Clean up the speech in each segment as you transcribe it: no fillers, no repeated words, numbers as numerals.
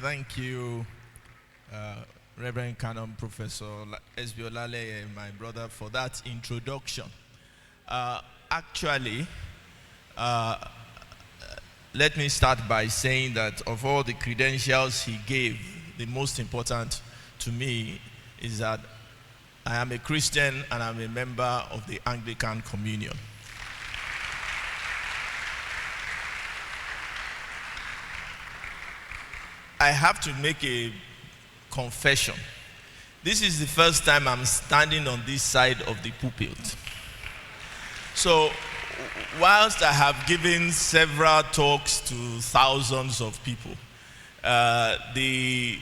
Thank you, Reverend Canon Professor Esbiolale and my brother for that introduction. Actually, let me start by saying that of all the credentials he gave, the most important to me is that I am a Christian and I'm a member of the Anglican Communion. I have to make a confession. This is the first time I'm standing on this side of the pulpit. So, whilst I have given several talks to thousands of people, the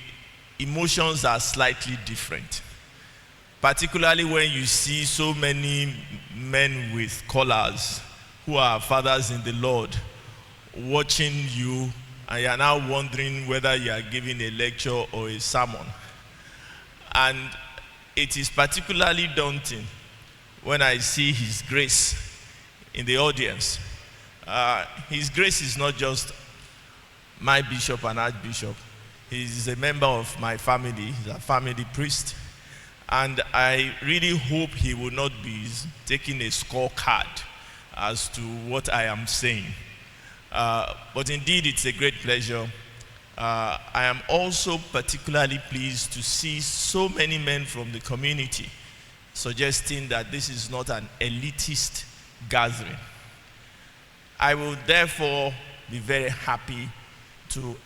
emotions are slightly different. Particularly when you see so many men with collars who are fathers in the Lord watching you, and you are now wondering whether you are giving a lecture or a sermon. And it is particularly daunting when I see His Grace in the audience. His Grace is not just my bishop and archbishop. He is a member of my family. He's a family priest. And I really hope he will not be taking a scorecard as to what I am saying. But indeed, it's a great pleasure. I am also particularly pleased to see so many men from the community suggesting that this is not an elitist gathering. I will therefore be very happy to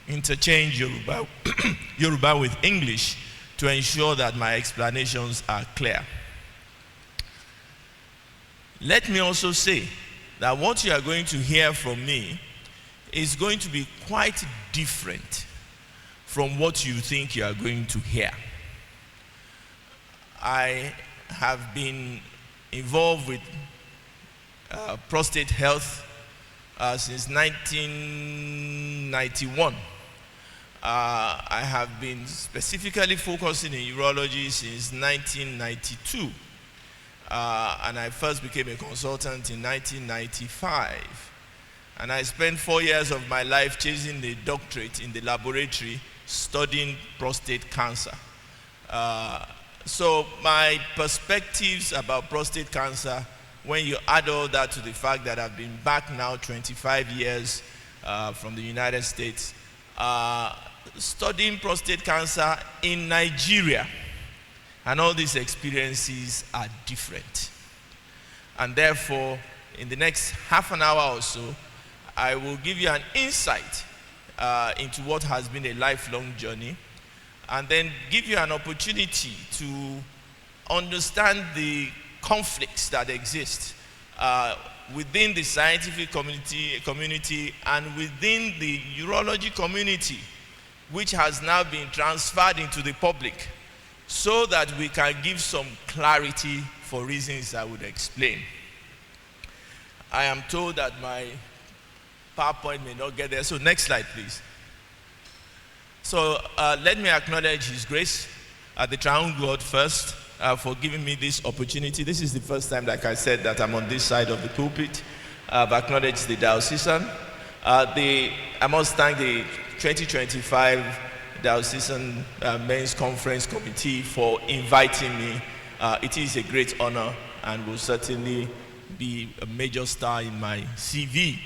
interchange Yoruba with English to ensure that my explanations are clear. Let me also say that what you are going to hear from me is going to be quite different from what you think you are going to hear. I have been involved with prostate health since 1991. I have been specifically focusing in urology since 1992. And I first became a consultant in 1995. And I spent 4 years of my life chasing a doctorate in the laboratory studying prostate cancer. So my perspectives about prostate cancer, when you add all that to the fact that I've been back now 25 years from the United States, studying prostate cancer in Nigeria, and all these experiences are different. And therefore, in the next half an hour or so, I will give you an insight into what has been a lifelong journey, and then give you an opportunity to understand the conflicts that exist within the scientific community and within the urology community, which has now been transferred into the public, so that we can give some clarity for reasons I would explain. I am told that my PowerPoint may not get there, so next slide, please. So let me acknowledge His Grace, the Triune God first, for giving me this opportunity. This is the first time, like I said, that I'm on this side of the pulpit. I've acknowledged the diocesan. I must thank the 2025 Diocesan Men's Conference Committee for inviting me. It is a great honor and will certainly be a major star in my CV.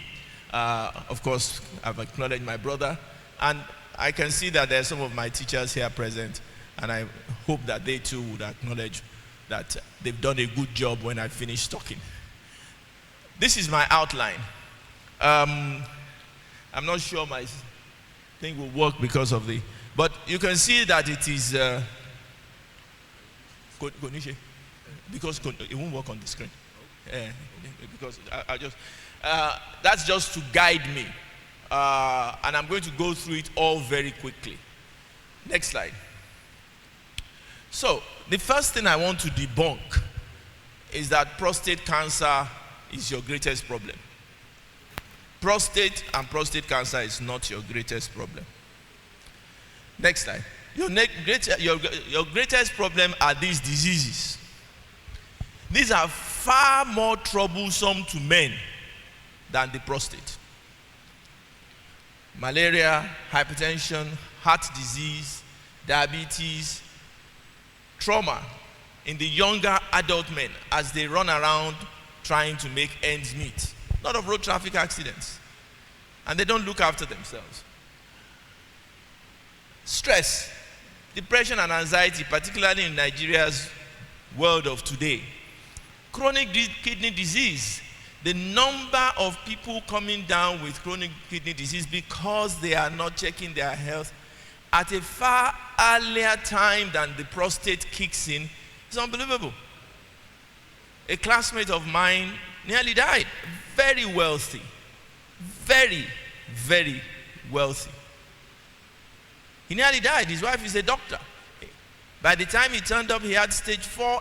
Of course, I've acknowledged my brother, and I can see that there are some of my teachers here present, and I hope that they too would acknowledge that they've done a good job when I finish talking. This is my outline. I'm not sure my thing will work because of the, but you can see that it is, because it won't work on the screen. Because I just, that's just to guide me. And I'm going to go through it all very quickly. Next slide. So, the first thing I want to debunk is that prostate cancer is your greatest problem. Prostate and prostate cancer is not your greatest problem. Next slide. Your greatest problem are these diseases. These are far more troublesome to men than the prostate. malaria, hypertension, heart disease, diabetes, trauma in the younger adult men as they run around trying to make ends meet. A lot of road traffic accidents. And they don't look after themselves. Stress, depression and anxiety, particularly in Nigeria's world of today. Chronic kidney disease, the number of people coming down with chronic kidney disease because they are not checking their health at a far earlier time than the prostate kicks in is unbelievable. A classmate of mine nearly died, very wealthy, very, very wealthy. He nearly died. His wife is a doctor. By the time he turned up, he had stage 4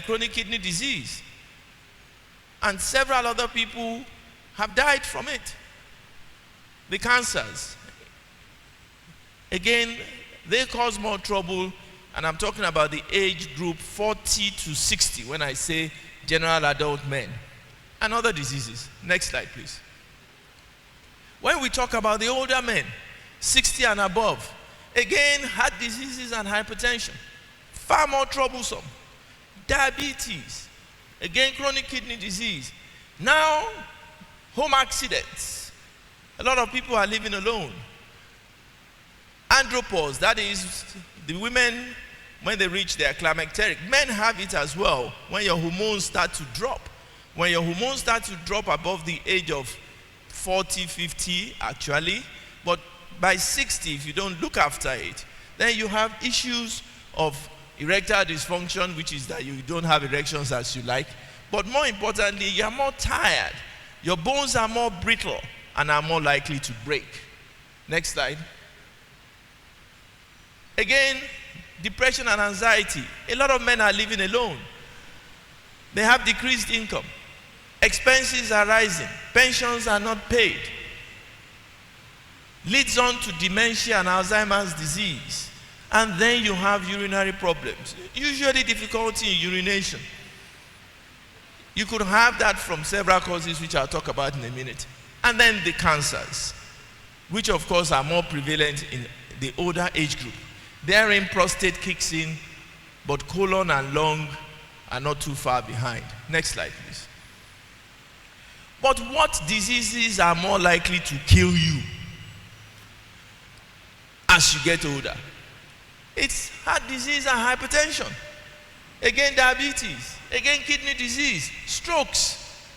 chronic kidney disease. And several other people have died from it. The cancers. Again, they cause more trouble, and I'm talking about the age group 40 to 60 when I say general adult men. And other diseases. Next slide, please. When we talk about the older men, 60 and above, again, heart diseases and hypertension, far more troublesome. Diabetes, again, chronic kidney disease. Now, home accidents. A lot of people are living alone. Andropause, that is, the women, when they reach their climacteric. Men have it as well, when your hormones start to drop. When your hormones start to drop above the age of 40, 50, actually, but by 60, if you don't look after it, then you have issues of erectile dysfunction, which is that you don't have erections as you like. But more importantly, you are more tired. Your bones are more brittle and are more likely to break. Next slide. Again, depression and anxiety. A lot of men are living alone. They have decreased income. Expenses are rising. Pensions are not paid. Leads on to dementia and Alzheimer's disease. And then you have urinary problems. Usually difficulty in urination. You could have that from several causes, which I'll talk about in a minute. And then the cancers, which of course are more prevalent in the older age group. Therein prostate kicks in, but colon and lung are not too far behind. Next slide, please. But what diseases are more likely to kill you as you get older? It's heart disease and hypertension. Again, diabetes. Again, kidney disease, strokes,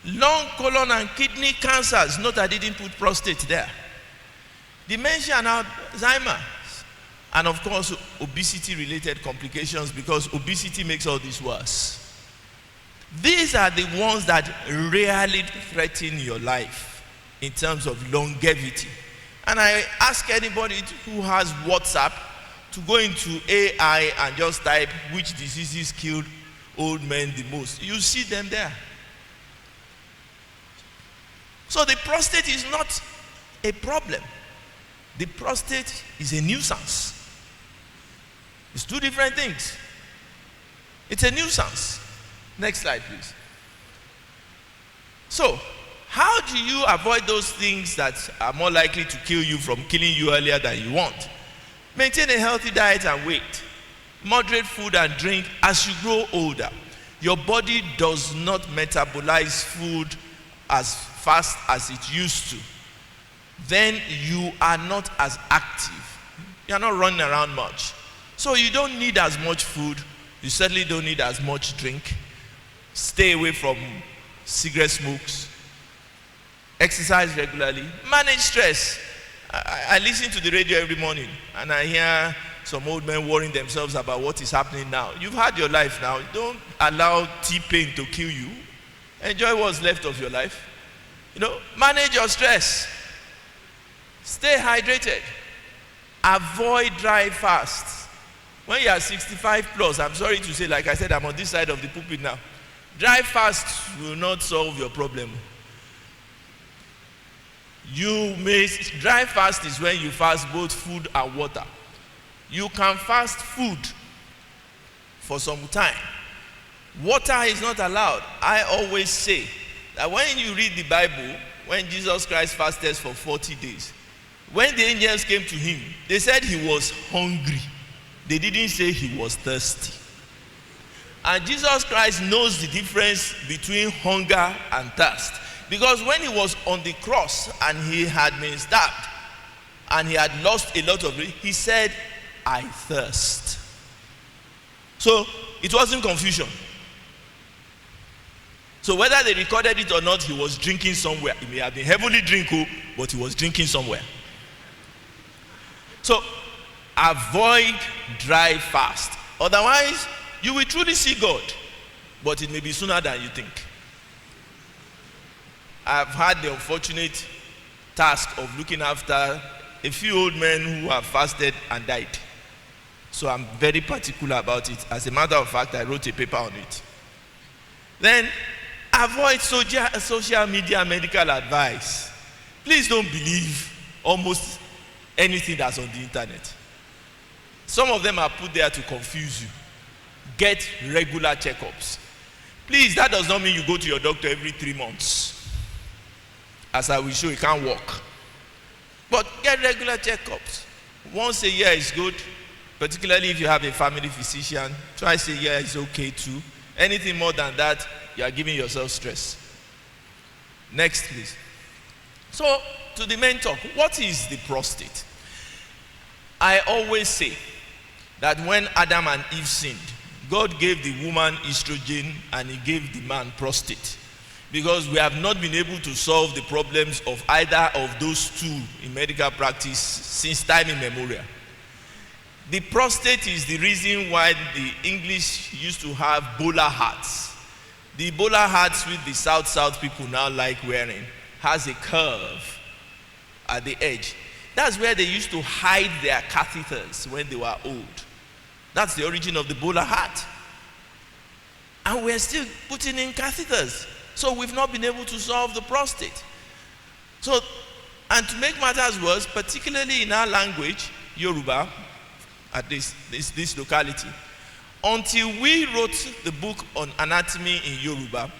lung, colon, and kidney cancers. Note I didn't put prostate there. Dementia and Alzheimer's. And of course, obesity-related complications, because obesity makes all this worse. These are the ones that rarely threaten your life in terms of longevity. And I ask anybody who has WhatsApp to go into AI and just type which diseases killed old men the most. You see them there. So the prostate is not a problem. The prostate is a nuisance. It's two different things. It's a nuisance. Next slide, please. So, how do you avoid those things that are more likely to kill you from killing you earlier than you want? Maintain a healthy diet and weight. Moderate food and drink as you grow older. Your body does not metabolize food as fast as it used to. Then you are not as active. You are not running around much. So you don't need as much food. You certainly don't need as much drink. Stay away from cigarette smokes. Exercise regularly. Manage stress. I listen to the radio every morning and I hear some old men worrying themselves about what is happening now. You've had your life now. Don't allow T-pain to kill you. Enjoy what's left of your life. Manage your stress. Stay hydrated. Avoid dry fasts. When you are 65 plus, I'm sorry to say, like I said, I'm on this side of the pulpit now. Dry fasts will not solve your problem. Dry fast is when you fast both food and water. You can fast food for some time. Water is not allowed. I always say that when you read the Bible, when Jesus Christ fasted for 40 days, when the angels came to him, they said he was hungry. They didn't say he was thirsty. And Jesus Christ knows the difference between hunger and thirst. Because when he was on the cross and he had been stabbed and he had lost a lot of it, he said, I thirst. So it wasn't confusion. So whether they recorded it or not, he was drinking somewhere. He may have been heavily drinking, but he was drinking somewhere. So avoid dry fast. Otherwise, you will truly see God, but it may be sooner than you think. I've had the unfortunate task of looking after a few old men who have fasted and died. So I'm very particular about it. As a matter of fact, I wrote a paper on it. Then, avoid social media medical advice. Please don't believe almost anything that's on the internet. Some of them are put there to confuse you. Get regular checkups. Please, that does not mean you go to your doctor every 3 months. As I will show, you can't walk. But get regular checkups. Once a year is good, particularly if you have a family physician. Twice a year is okay too. Anything more than that, you are giving yourself stress. Next, please. So, to the main talk, what is the prostate? I always say that when Adam and Eve sinned, God gave the woman estrogen and he gave the man prostate. Because we have not been able to solve the problems of either of those two in medical practice since time immemorial. The prostate is the reason why the English used to have bowler hats. The bowler hats which the South people now like wearing has a curve at the edge. That's where they used to hide their catheters when they were old. That's the origin of the bowler hat. And we're still putting in catheters. So we've not been able to solve the prostate. So, and to make matters worse, particularly in our language, Yoruba, at this locality, until we wrote the book on anatomy in Yoruba,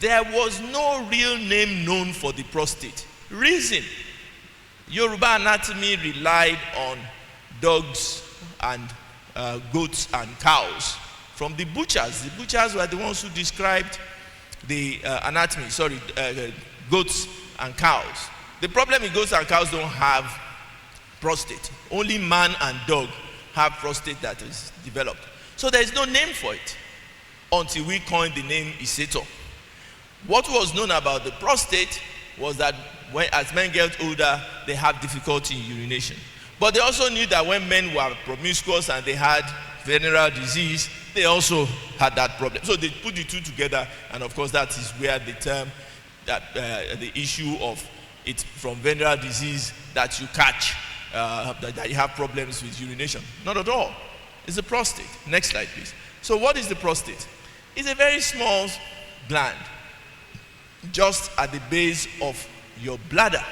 there was no real name known for the prostate. Reason, Yoruba anatomy relied on dogs and goats and cows from the butchers. The butchers were the ones who described the anatomy, goats and cows. The problem is goats and cows don't have prostate. Only man and dog have prostate that is developed. So there is no name for it until we coined the name Iseto. What was known about the prostate was that as men get older, they have difficulty in urination. But they also knew that when men were promiscuous and they had venereal disease, they also had that problem. So they put the two together, and of course that is where the term, the issue of it from venereal disease that you catch, that you have problems with urination. Not at all. It's the prostate. Next slide, please. So what is the prostate? It's a very small gland, just at the base of your bladder.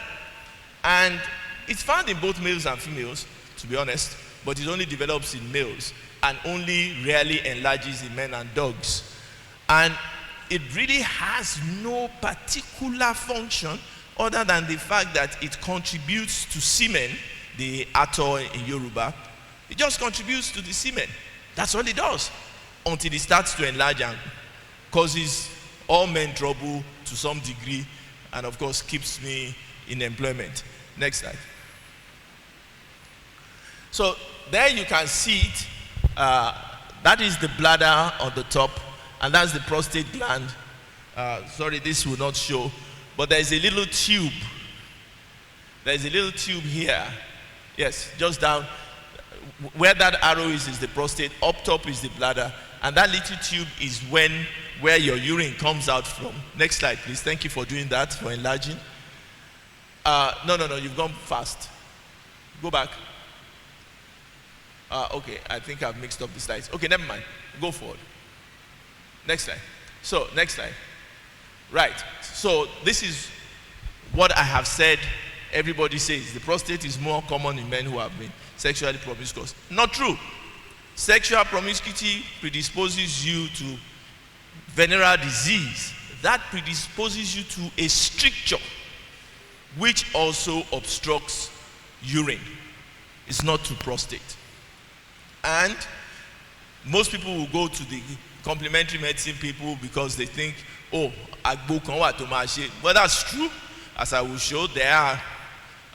And it's found in both males and females, to be honest, but it only develops in males and only rarely enlarges in men and dogs. And it really has no particular function other than the fact that it contributes to semen, the ato in Yoruba. It just contributes to the semen. That's all it does, until it starts to enlarge and causes all men trouble to some degree, and of course keeps me in employment. Next slide. So there you can see it. That is the bladder on the top, and that's the prostate gland. Sorry, this will not show, but there is a little tube. There is a little tube here. Yes, just down. Where that arrow is the prostate. Up top is the bladder, and that little tube is where your urine comes out from. Next slide, please. Thank you for doing that, for enlarging. No, you've gone fast. Go back. Okay, I think I've mixed up the slides. Okay, never mind. Go forward. Next slide. So, next slide. Right. So, this is what I have said. Everybody says the prostate is more common in men who have been sexually promiscuous. Not true. Sexual promiscuity predisposes you to venereal disease. That predisposes you to a stricture which also obstructs urine. It's not to prostate. And most people will go to the complementary medicine people because they think, oh, agbo kan wa to ma ṣe. But that's true. As I will show, there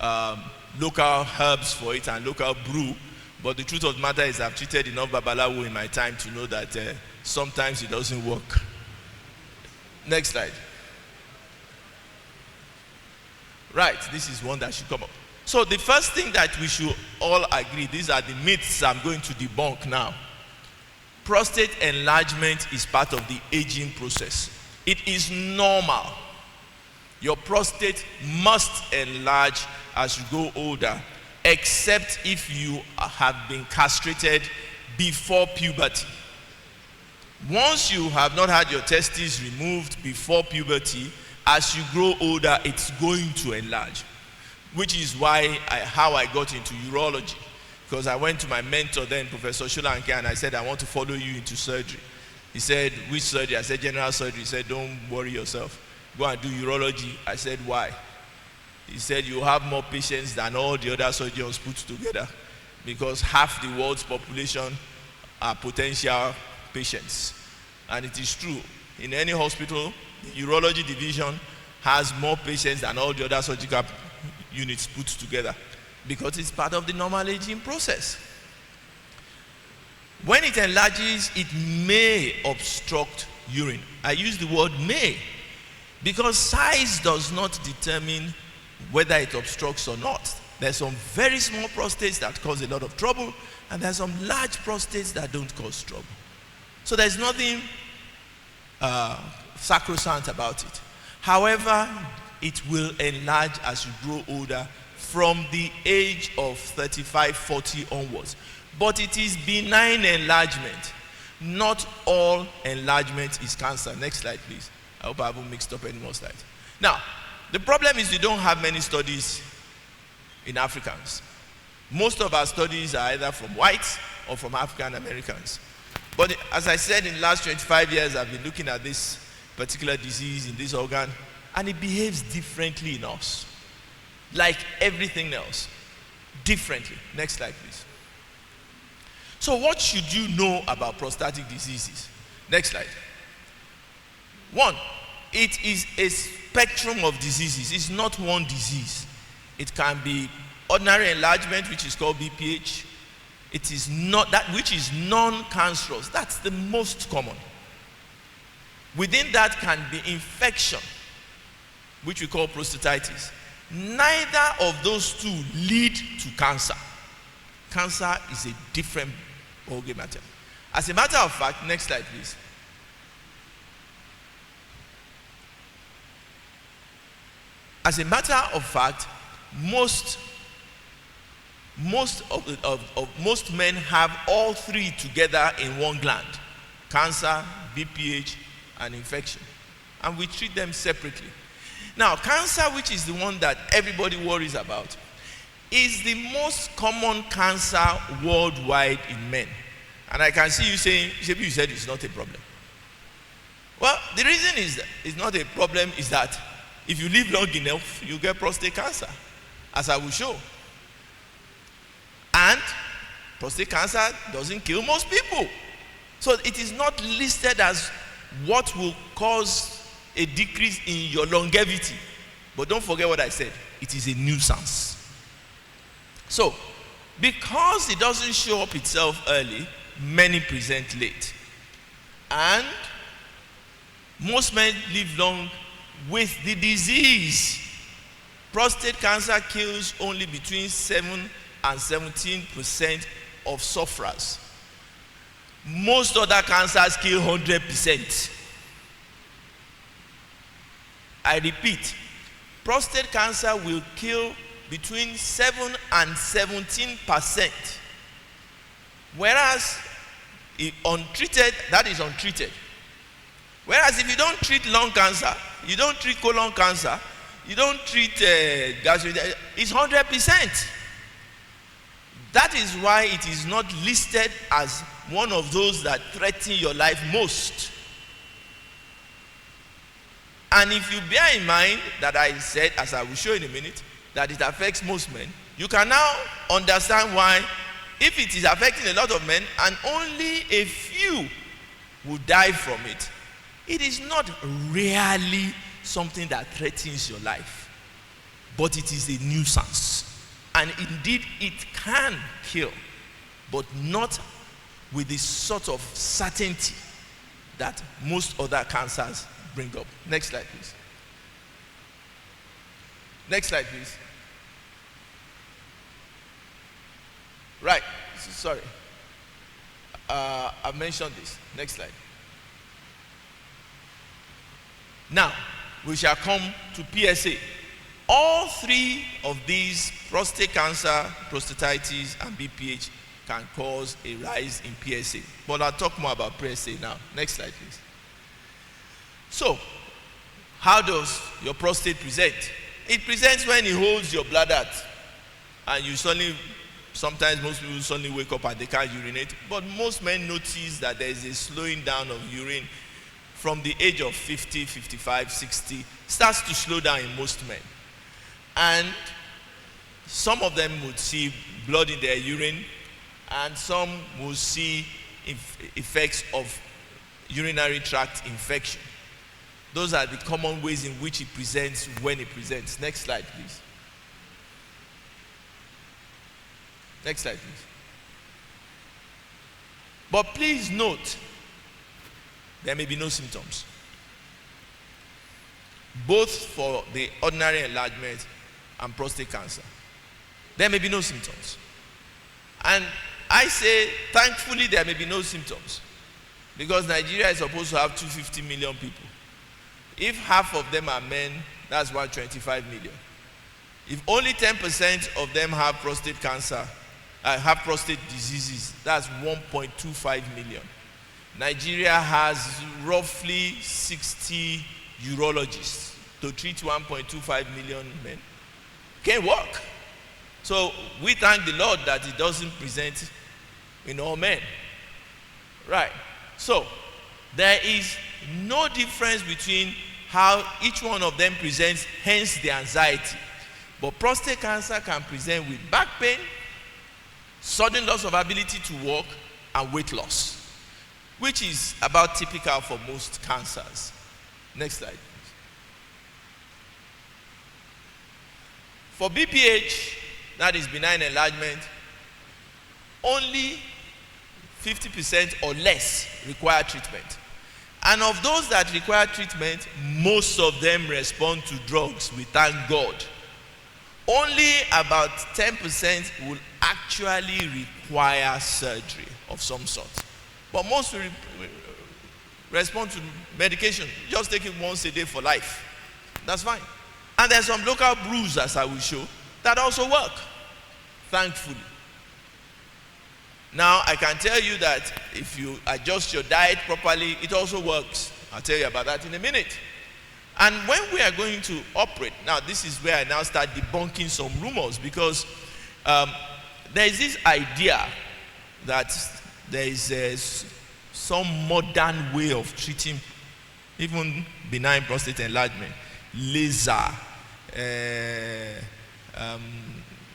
are local herbs for it and local brew. But the truth of the matter is I've treated enough babalawo in my time to know that sometimes it doesn't work. Next slide. Right, this is one that should come up. So the first thing that we should all agree, these are the myths I'm going to debunk now. Prostate enlargement is part of the aging process. It is normal. Your prostate must enlarge as you go older, except if you have been castrated before puberty. Once you have not had your testes removed before puberty, as you grow older, it's going to enlarge. Which is how I got into urology. Because I went to my mentor then, Professor Sholanke, and I said, I want to follow you into surgery. He said, which surgery? I said, general surgery. He said, don't worry yourself. Go and do urology. I said, why? He said, you have more patients than all the other surgeons put together. Because half the world's population are potential patients. And it is true. In any hospital, the urology division has more patients than all the other surgical units put together. Because it's part of the normal aging process. When it enlarges, it may obstruct urine. I use the word may, because size does not determine whether it obstructs or not. There's some very small prostates that cause a lot of trouble, and there's some large prostates that don't cause trouble. So there's nothing sacrosanct about it. However, it will enlarge as you grow older from the age of 35, 40 onwards. But it is benign enlargement. Not all enlargement is cancer. Next slide, please. I hope I haven't mixed up any more slides. Now, the problem is we don't have many studies in Africans. Most of our studies are either from whites or from African Americans. But as I said, in the last 25 years, I've been looking at this particular disease in this organ, and it behaves differently in us. Like everything else. Differently. Next slide, please. So what should you know about prostatic diseases? Next slide. 1, it is a spectrum of diseases. It's not one disease. It can be ordinary enlargement, which is called BPH. It is not that which is non-cancerous. That's the most common. Within that can be infection, which we call prostatitis. Neither of those two lead to cancer. Cancer is a different ballgame matter. As a matter of fact, next slide, please. As a matter of fact, most men have all three together in one gland: cancer, BPH, and infection. And we treat them separately. Now, cancer, which is the one that everybody worries about, is the most common cancer worldwide in men. And I can see you saying, you said it's not a problem. Well, the reason is that it's not a problem is that if you live long enough, you get prostate cancer, as I will show. And prostate cancer doesn't kill most people. So it is not listed as what will cause a decrease in your longevity. But don't forget what I said. It is a nuisance. So, because it doesn't show up itself early, many present late. And most men live long with the disease. Prostate cancer kills only between 7 and 17% of sufferers. Most other cancers kill 100%. I repeat, prostate cancer will kill between 7 and 17%. Whereas, if untreated, that is untreated. Whereas if you don't treat lung cancer, you don't treat colon cancer, you don't treat gastric, it's 100%. That is why it is not listed as one of those that threaten your life most. And if you bear in mind that I said, as I will show in a minute, that it affects most men, you can now understand why, if it is affecting a lot of men and only a few will die from it, it is not really something that threatens your life, but it is a nuisance. And indeed, it can kill, but not with the sort of certainty that most other cancers bring up. Next slide, please. Next slide, please. Right, sorry. I mentioned this. Next slide. Now, we shall come to PSA. All three of these, prostate cancer, prostatitis, and BPH, can cause a rise in PSA. But I'll talk more about PSA now. Next slide, please. So, how does your prostate present? It presents when it holds your bladder, and you suddenly, sometimes most people suddenly wake up and they can't urinate. But most men notice that there is a slowing down of urine from the age of 50, 55, 60. Starts to slow down in most men. And some of them would see blood in their urine, and some will see effects of urinary tract infection. Those are the common ways in which it presents when it presents. Next slide, please. Next slide, please. But please note, there may be no symptoms, both for the ordinary enlargement and prostate cancer. There may be no symptoms. And I say, thankfully, there may be no symptoms, because Nigeria is supposed to have 250 million people. If half of them are men, that's 125 million. If only 10% of them have prostate cancer, have prostate diseases, that's 1.25 million. Nigeria has roughly 60 urologists to treat 1.25 million men. Can't work. So we thank the Lord that it doesn't present in all men. Right. So there is no difference between how each one of them presents, hence the anxiety. But prostate cancer can present with back pain, sudden loss of ability to walk, and weight loss, which is about typical for most cancers. Next slide, please. For BPH, that is benign enlargement, only 50% or less require treatment. And of those that require treatment, most of them respond to drugs, we thank God. Only about 10% will actually require surgery of some sort. But most will respond to medication. Just take it once a day for life. That's fine. And there's some local brews, as I will show, that also work, thankfully. Now, I can tell you that if you adjust your diet properly, it also works. I'll tell you about that in a minute. And when we are going to operate, now this is where I now start debunking some rumors, because there is this idea that there is some modern way of treating even benign prostate enlargement, laser,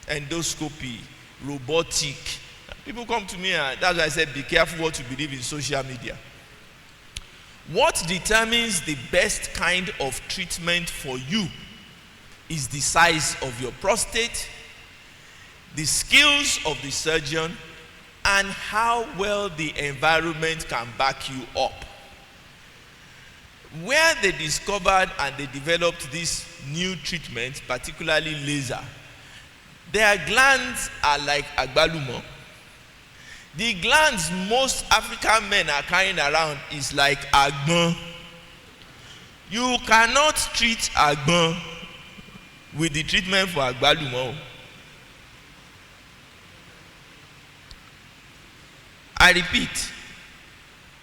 endoscopy, robotic. People come to me, and that's why I said be careful what you believe in social media. What determines the best kind of treatment for you is the size of your prostate, the skills of the surgeon, and how well the environment can back you up. Where they discovered and they developed this new treatment, particularly laser, their glands are like agbalumo. The glands most African men are carrying around is like agbon. You cannot treat agbon with the treatment for agbalumo. I repeat,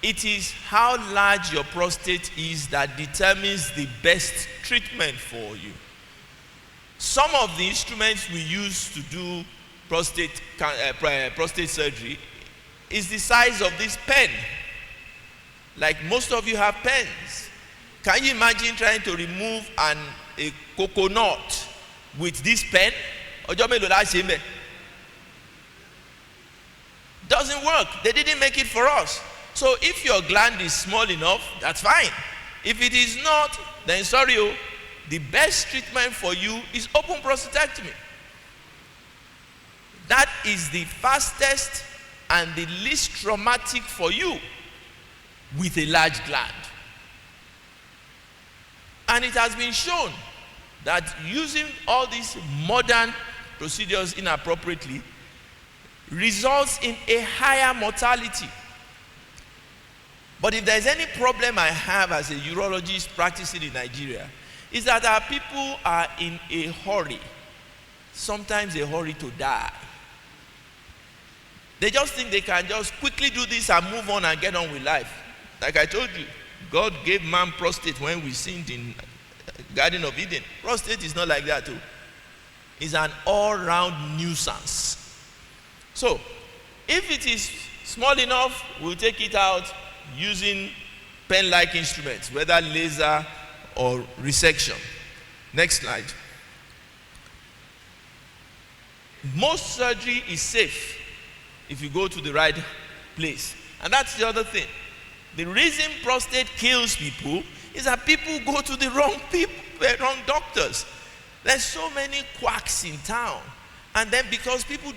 it is how large your prostate is that determines the best treatment for you. Some of the instruments we use to do prostate surgery is the size of this pen. Like most of you have pens. Can you imagine trying to remove a coconut with this pen? Doesn't work. They didn't make it for us. So if your gland is small enough, that's fine. If it is not, then sorry, the best treatment for you is open prostatectomy. That is the fastest and the least traumatic for you with a large gland. And it has been shown that using all these modern procedures inappropriately results in a higher mortality. But if there's any problem I have as a urologist practicing in Nigeria, is that our people are in a hurry, sometimes a hurry to die. They just think they can just quickly do this and move on and get on with life. Like I told you, God gave man prostate when we sinned in Garden of Eden. Prostate is not like that too. It's an all-round nuisance. So, if it is small enough, we'll take it out using pen-like instruments, whether laser or resection. Next slide. Most surgery is safe if you go to the right place. And that's the other thing. The reason prostate kills people is that people go to the wrong doctors. There's so many quacks in town. And then because people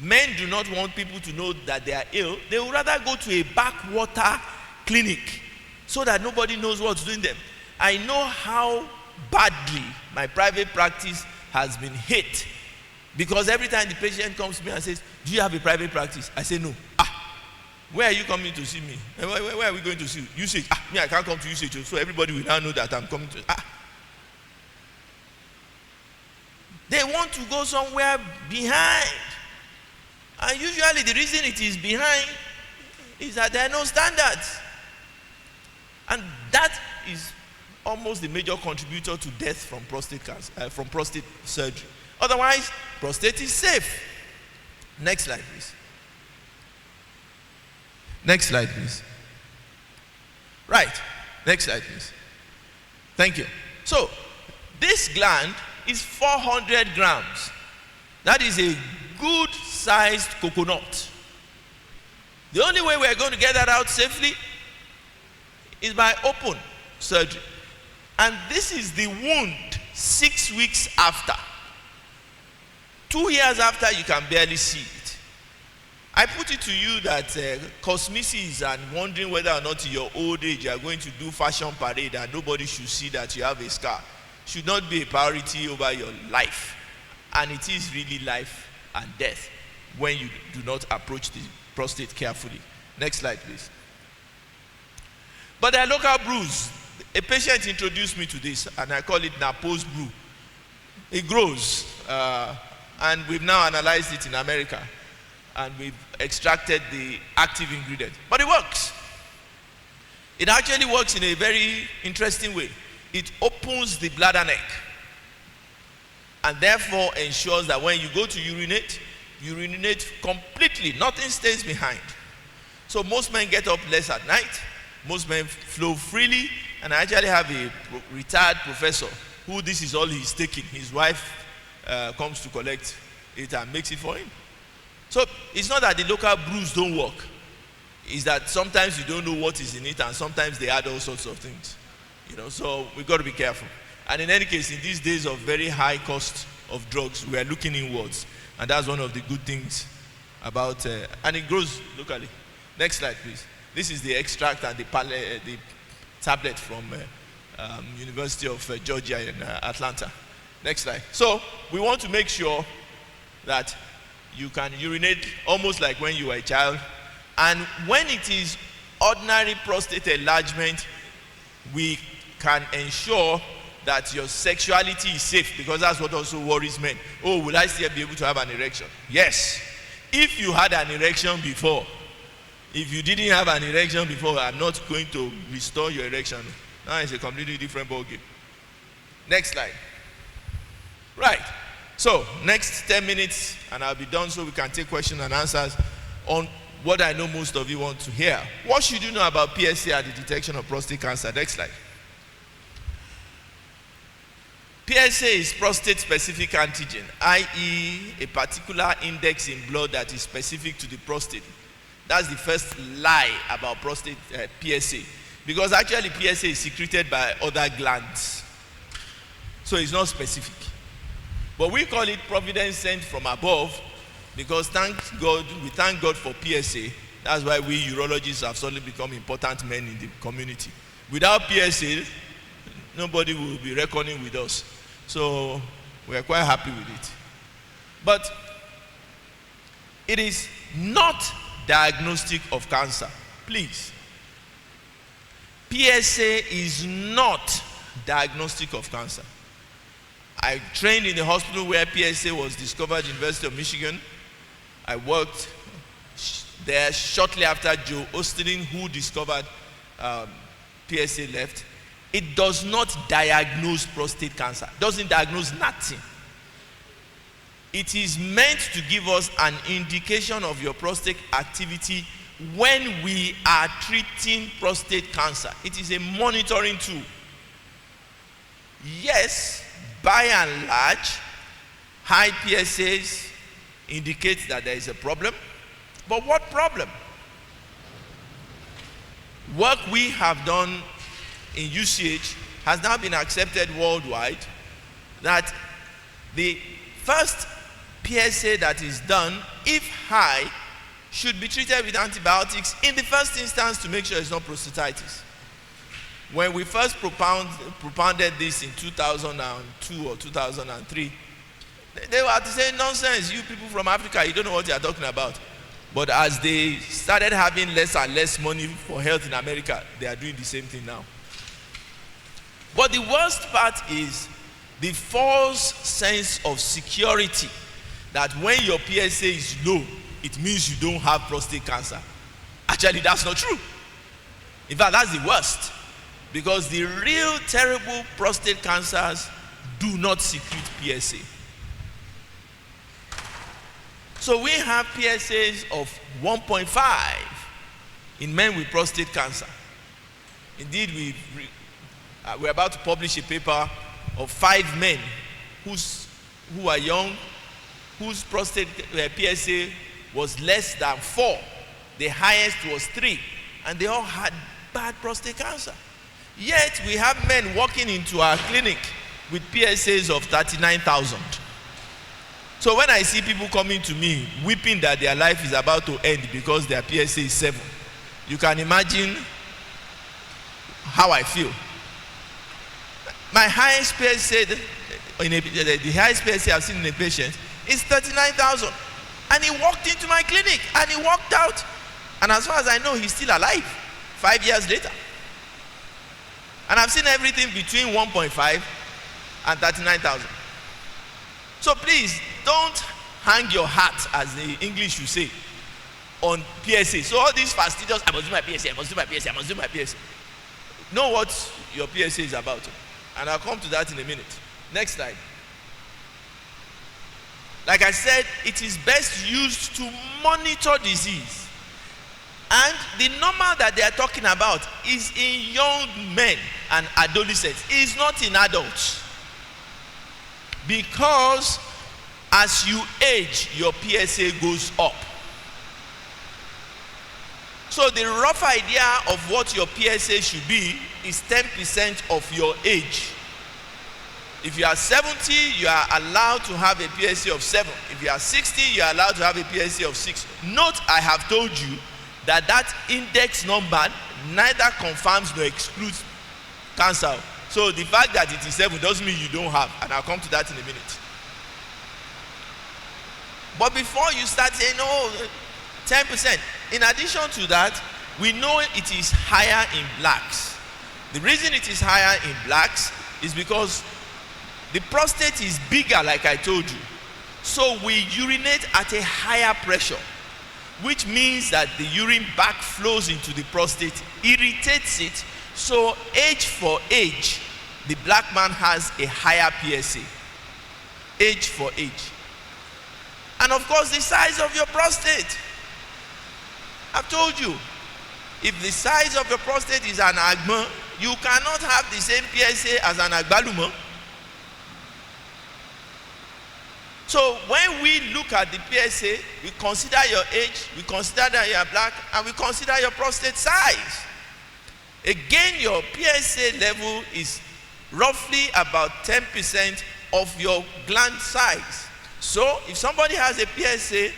men do not want people to know that they are ill, they would rather go to a backwater clinic so that nobody knows what's doing them. I know how badly my private practice has been hit, because every time the patient comes to me and says, "Do you have a private practice?" I say, "No." Where are you coming to see me? Where are we going to see you? Usage. Me, I can't come to usage, so everybody will now know that I'm coming to. They want to go somewhere behind. And usually the reason it is behind is that there are no standards. And that is almost the major contributor to death from prostate cancer, from prostate surgery. Otherwise, prostate is safe. Next slide, please. Next slide, please. Right. Next slide, please. Thank you. So, this gland is 400 grams. That is a good-sized coconut. The only way we are going to get that out safely is by open surgery. And this is the wound 6 weeks after. 2 years after, you can barely see it. I put it to you that cosmesis and wondering whether or not in your old age you are going to do fashion parade and nobody should see that you have a scar should not be a priority over your life. And it is really life and death when you do not approach the prostate carefully. Next slide, please. But there are local brews. A patient introduced me to this, and I call it Napo's brew. It grows, and we've now analyzed it in America, and we've extracted the active ingredient. But it works. It actually works in a very interesting way. It opens the bladder neck, and therefore ensures that when you go to urinate, you urinate completely. Nothing stays behind. So most men get up less at night. Most men flow freely. And I actually have a retired professor who this is all he's taking. His wife comes to collect it and makes it for him. So it's not that the local brews don't work. It's that sometimes you don't know what is in it, and sometimes they add all sorts of things. So we've got to be careful. And in any case, in these days of very high cost of drugs, we are looking inwards. And that's one of the good things about, and it grows locally. Next slide, please. This is the extract and the tablet from University of Georgia in Atlanta. Next slide. So we want to make sure that you can urinate almost like when you were a child. And when it is ordinary prostate enlargement, we can ensure that your sexuality is safe, because that's what also worries men. Oh, will I still be able to have an erection? Yes. If you had an erection before, if you didn't have an erection before, I'm not going to restore your erection. Now it's a completely different ballgame. Next slide. Right. So, next 10 minutes, and I'll be done so we can take questions and answers on what I know most of you want to hear. What should you know about PSA and the detection of prostate cancer? Next slide. PSA is prostate-specific antigen, i.e. a particular index in blood that is specific to the prostate. That's the first lie about prostate PSA. Because actually PSA is secreted by other glands. So it's not specific. But we call it providence sent from above because we thank God for PSA. That's why we urologists have suddenly become important men in the community. Without PSA, nobody will be reckoning with us. So we are quite happy with it. But it is not diagnostic of cancer. Please. PSA is not diagnostic of cancer. I trained in the hospital where PSA was discovered, University of Michigan. I worked there shortly after Joe Osteen, who discovered PSA, left. It does not diagnose prostate cancer. It doesn't diagnose nothing. It is meant to give us an indication of your prostate activity when we are treating prostate cancer. It is a monitoring tool. Yes, by and large, high PSAs indicate that there is a problem. But what problem? Work we have done in UCH has now been accepted worldwide that the first PSA that is done, if high, should be treated with antibiotics in the first instance to make sure it's not prostatitis. When we first propounded this in 2002 or 2003, they were saying, nonsense, you people from Africa, you don't know what you are talking about. But as they started having less and less money for health in America, they are doing the same thing now. But the worst part is the false sense of security that when your PSA is low, it means you don't have prostate cancer. Actually, that's not true. In fact, that's the worst. Because the real terrible prostate cancers do not secrete PSA. So we have PSAs of 1.5 in men with prostate cancer. Indeed, we're about to publish a paper of 5 men who are young, whose prostate PSA was less than 4. The highest was 3. And they all had bad prostate cancer. Yet we have men walking into our clinic with PSAs of 39,000. So when I see people coming to me weeping that their life is about to end because their PSA is 7, you can imagine how I feel. My highest PSA, the highest PSA I've seen in a patient is 39,000. And he walked into my clinic and he walked out. And as far as I know, he's still alive 5 years later. And I've seen everything between 1.5 and 39,000. So please, don't hang your hat, as the English will say, on PSA. So all these fastidious, I must do my PSA, I must do my PSA, I must do my PSA. Know what your PSA is about. And I'll come to that in a minute. Next slide. Like I said, it is best used to monitor disease. And the number that they are talking about is in young men and adolescents. It is not in adults. Because as you age, your PSA goes up. So the rough idea of what your PSA should be is 10% of your age. If you are 70, you are allowed to have a PSA of 7. If you are 60, you are allowed to have a PSA of 6. Note, I have told you that index number neither confirms nor excludes cancer. So the fact that it is 7 doesn't mean you don't have, and I'll come to that in a minute. But before you start saying, oh, 10%, in addition to that, we know it is higher in blacks. The reason it is higher in blacks is because the prostate is bigger, like I told you. So we urinate at a higher pressure, which means that the urine backflows into the prostate, irritates it. So age for age, the black man has a higher PSA. Age for age. And of course, the size of your prostate. I've told you, if the size of your prostate is an agbon, you cannot have the same PSA as an agbalumo. So when we look at the PSA, we consider your age, we consider that you are black, and we consider your prostate size. Again, your PSA level is roughly about 10% of your gland size. So if somebody has a PSA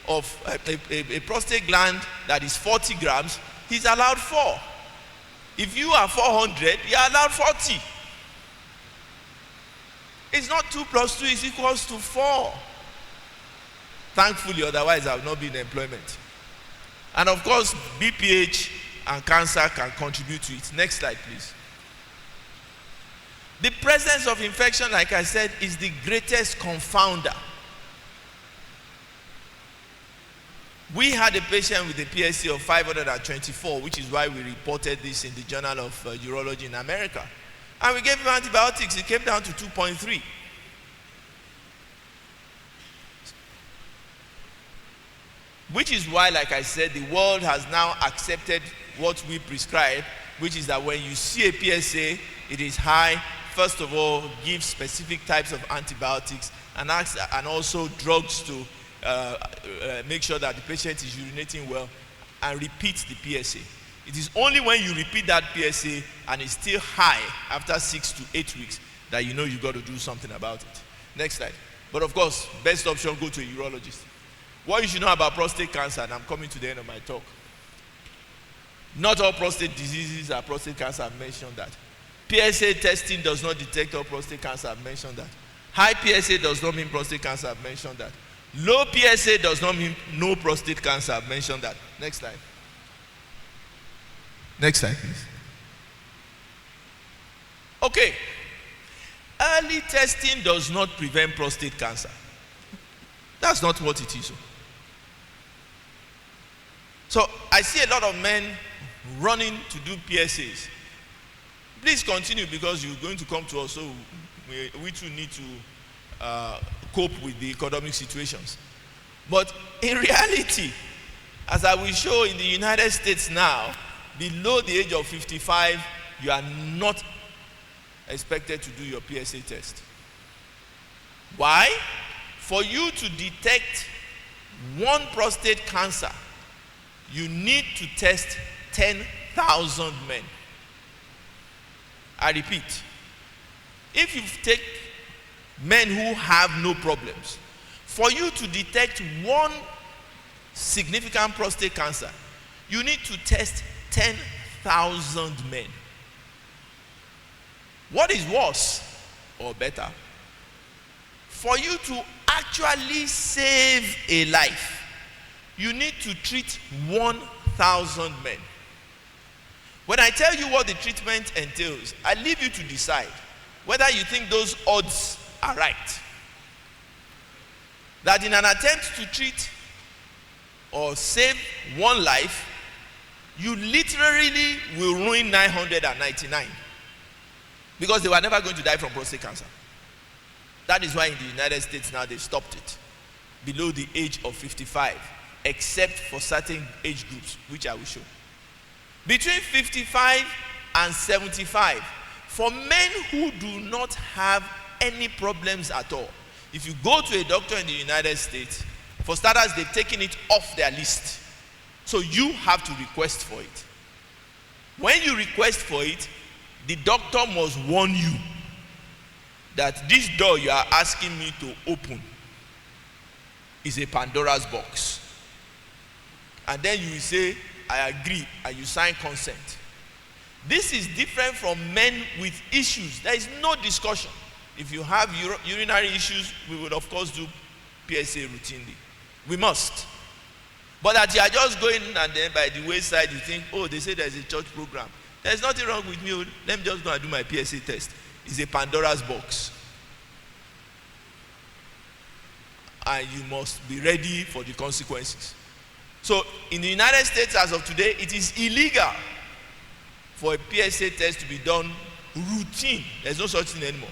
of a prostate gland that is 40 grams, he's allowed 4. If you are 400, you're allowed 40. It's not 2 plus 2 is equals to 4. Thankfully, otherwise I will not be in employment. And of course, BPH and cancer can contribute to it. Next slide, please. The presence of infection, like I said, is the greatest confounder. We had a patient with a PSA of 524, which is why we reported this in the Journal of Urology in America. And we gave him antibiotics. It came down to 2.3. Which is why, like I said, the world has now accepted what we prescribe, which is that when you see a PSA, it is high. First of all, give specific types of antibiotics and also drugs to make sure that the patient is urinating well, and repeat the PSA. It is only when you repeat that PSA and it's still high after 6 to 8 weeks that you know you got to do something about it. Next slide. But of course, best option, go to a urologist. What you should know about prostate cancer, and I'm coming to the end of my talk. Not all prostate diseases are prostate cancer. I've mentioned that. PSA testing does not detect all prostate cancer. I've mentioned that. High PSA does not mean prostate cancer. I've mentioned that. Low PSA does not mean no prostate cancer. I've mentioned that. Next slide. Next slide, please. Okay. Early testing does not prevent prostate cancer. That's not what it is. So I see a lot of men running to do PSAs. Please continue, because you're going to come to us, so we too need to cope with the economic situations. But in reality, as I will show in the United States now, below the age of 55, you are not expected to do your PSA test. Why? For you to detect one prostate cancer, you need to test 10,000 men. I repeat, if you take men who have no problems, for you to detect one significant prostate cancer, you need to test 10,000 men. What is worse or better? For you to actually save a life, you need to treat 1,000 men. When I tell you what the treatment entails, I leave you to decide whether you think those odds are right. That in an attempt to treat or save one life, you literally will ruin 999, because they were never going to die from prostate cancer. That is why in the United States now they've stopped it below the age of 55, except for certain age groups, which I will show. Between 55 and 75, for men who do not have any problems at all, if you go to a doctor in the United States, for starters, they've taken it off their list. So you have to request for it. When you request for it, the doctor must warn you that this door you are asking me to open is a Pandora's box. And then you will say, I agree, and you sign consent. This is different from men with issues. There is no discussion. If you have urinary issues, we would of course do PSA routinely. We must. But that you are just going and then by the wayside you think, oh, they say there's a church program. There's nothing wrong with me. Let me just go and do my PSA test. It's a Pandora's box. And you must be ready for the consequences. So in the United States as of today, it is illegal for a PSA test to be done routine. There's no such thing anymore.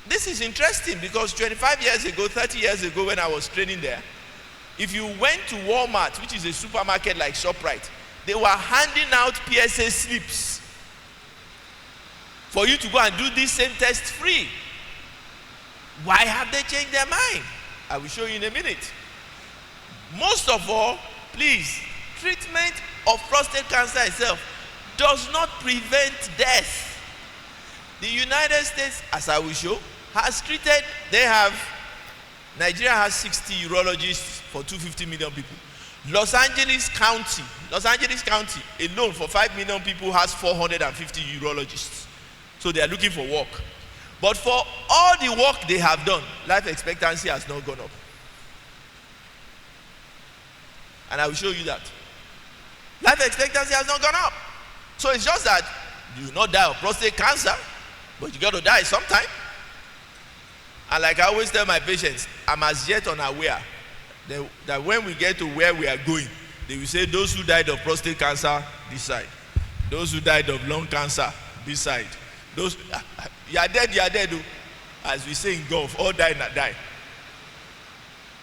This is interesting because 25 years ago, 30 years ago when I was training there, If you went to Walmart, which is a supermarket like ShopRite, they were handing out PSA slips for you to go and do this same test free. Why have they changed their mind? I will show you in a minute. Most of all, please, treatment of prostate cancer itself does not prevent death. The United States, as I will show, has treated, Nigeria has 60 urologists for 250 million people. Los Angeles County alone for 5 million people has 450 urologists. So they are looking for work. But for all the work they have done, life expectancy has not gone up. And I will show you that. Life expectancy has not gone up. So it's just that you will not die of prostate cancer, but you got to die sometime. And like I always tell my patients, I'm as yet unaware that when we get to where we are going, they will say those who died of prostate cancer, this side. Those who died of lung cancer, this side. Those, you are dead, oh. As we say in golf, all die and die.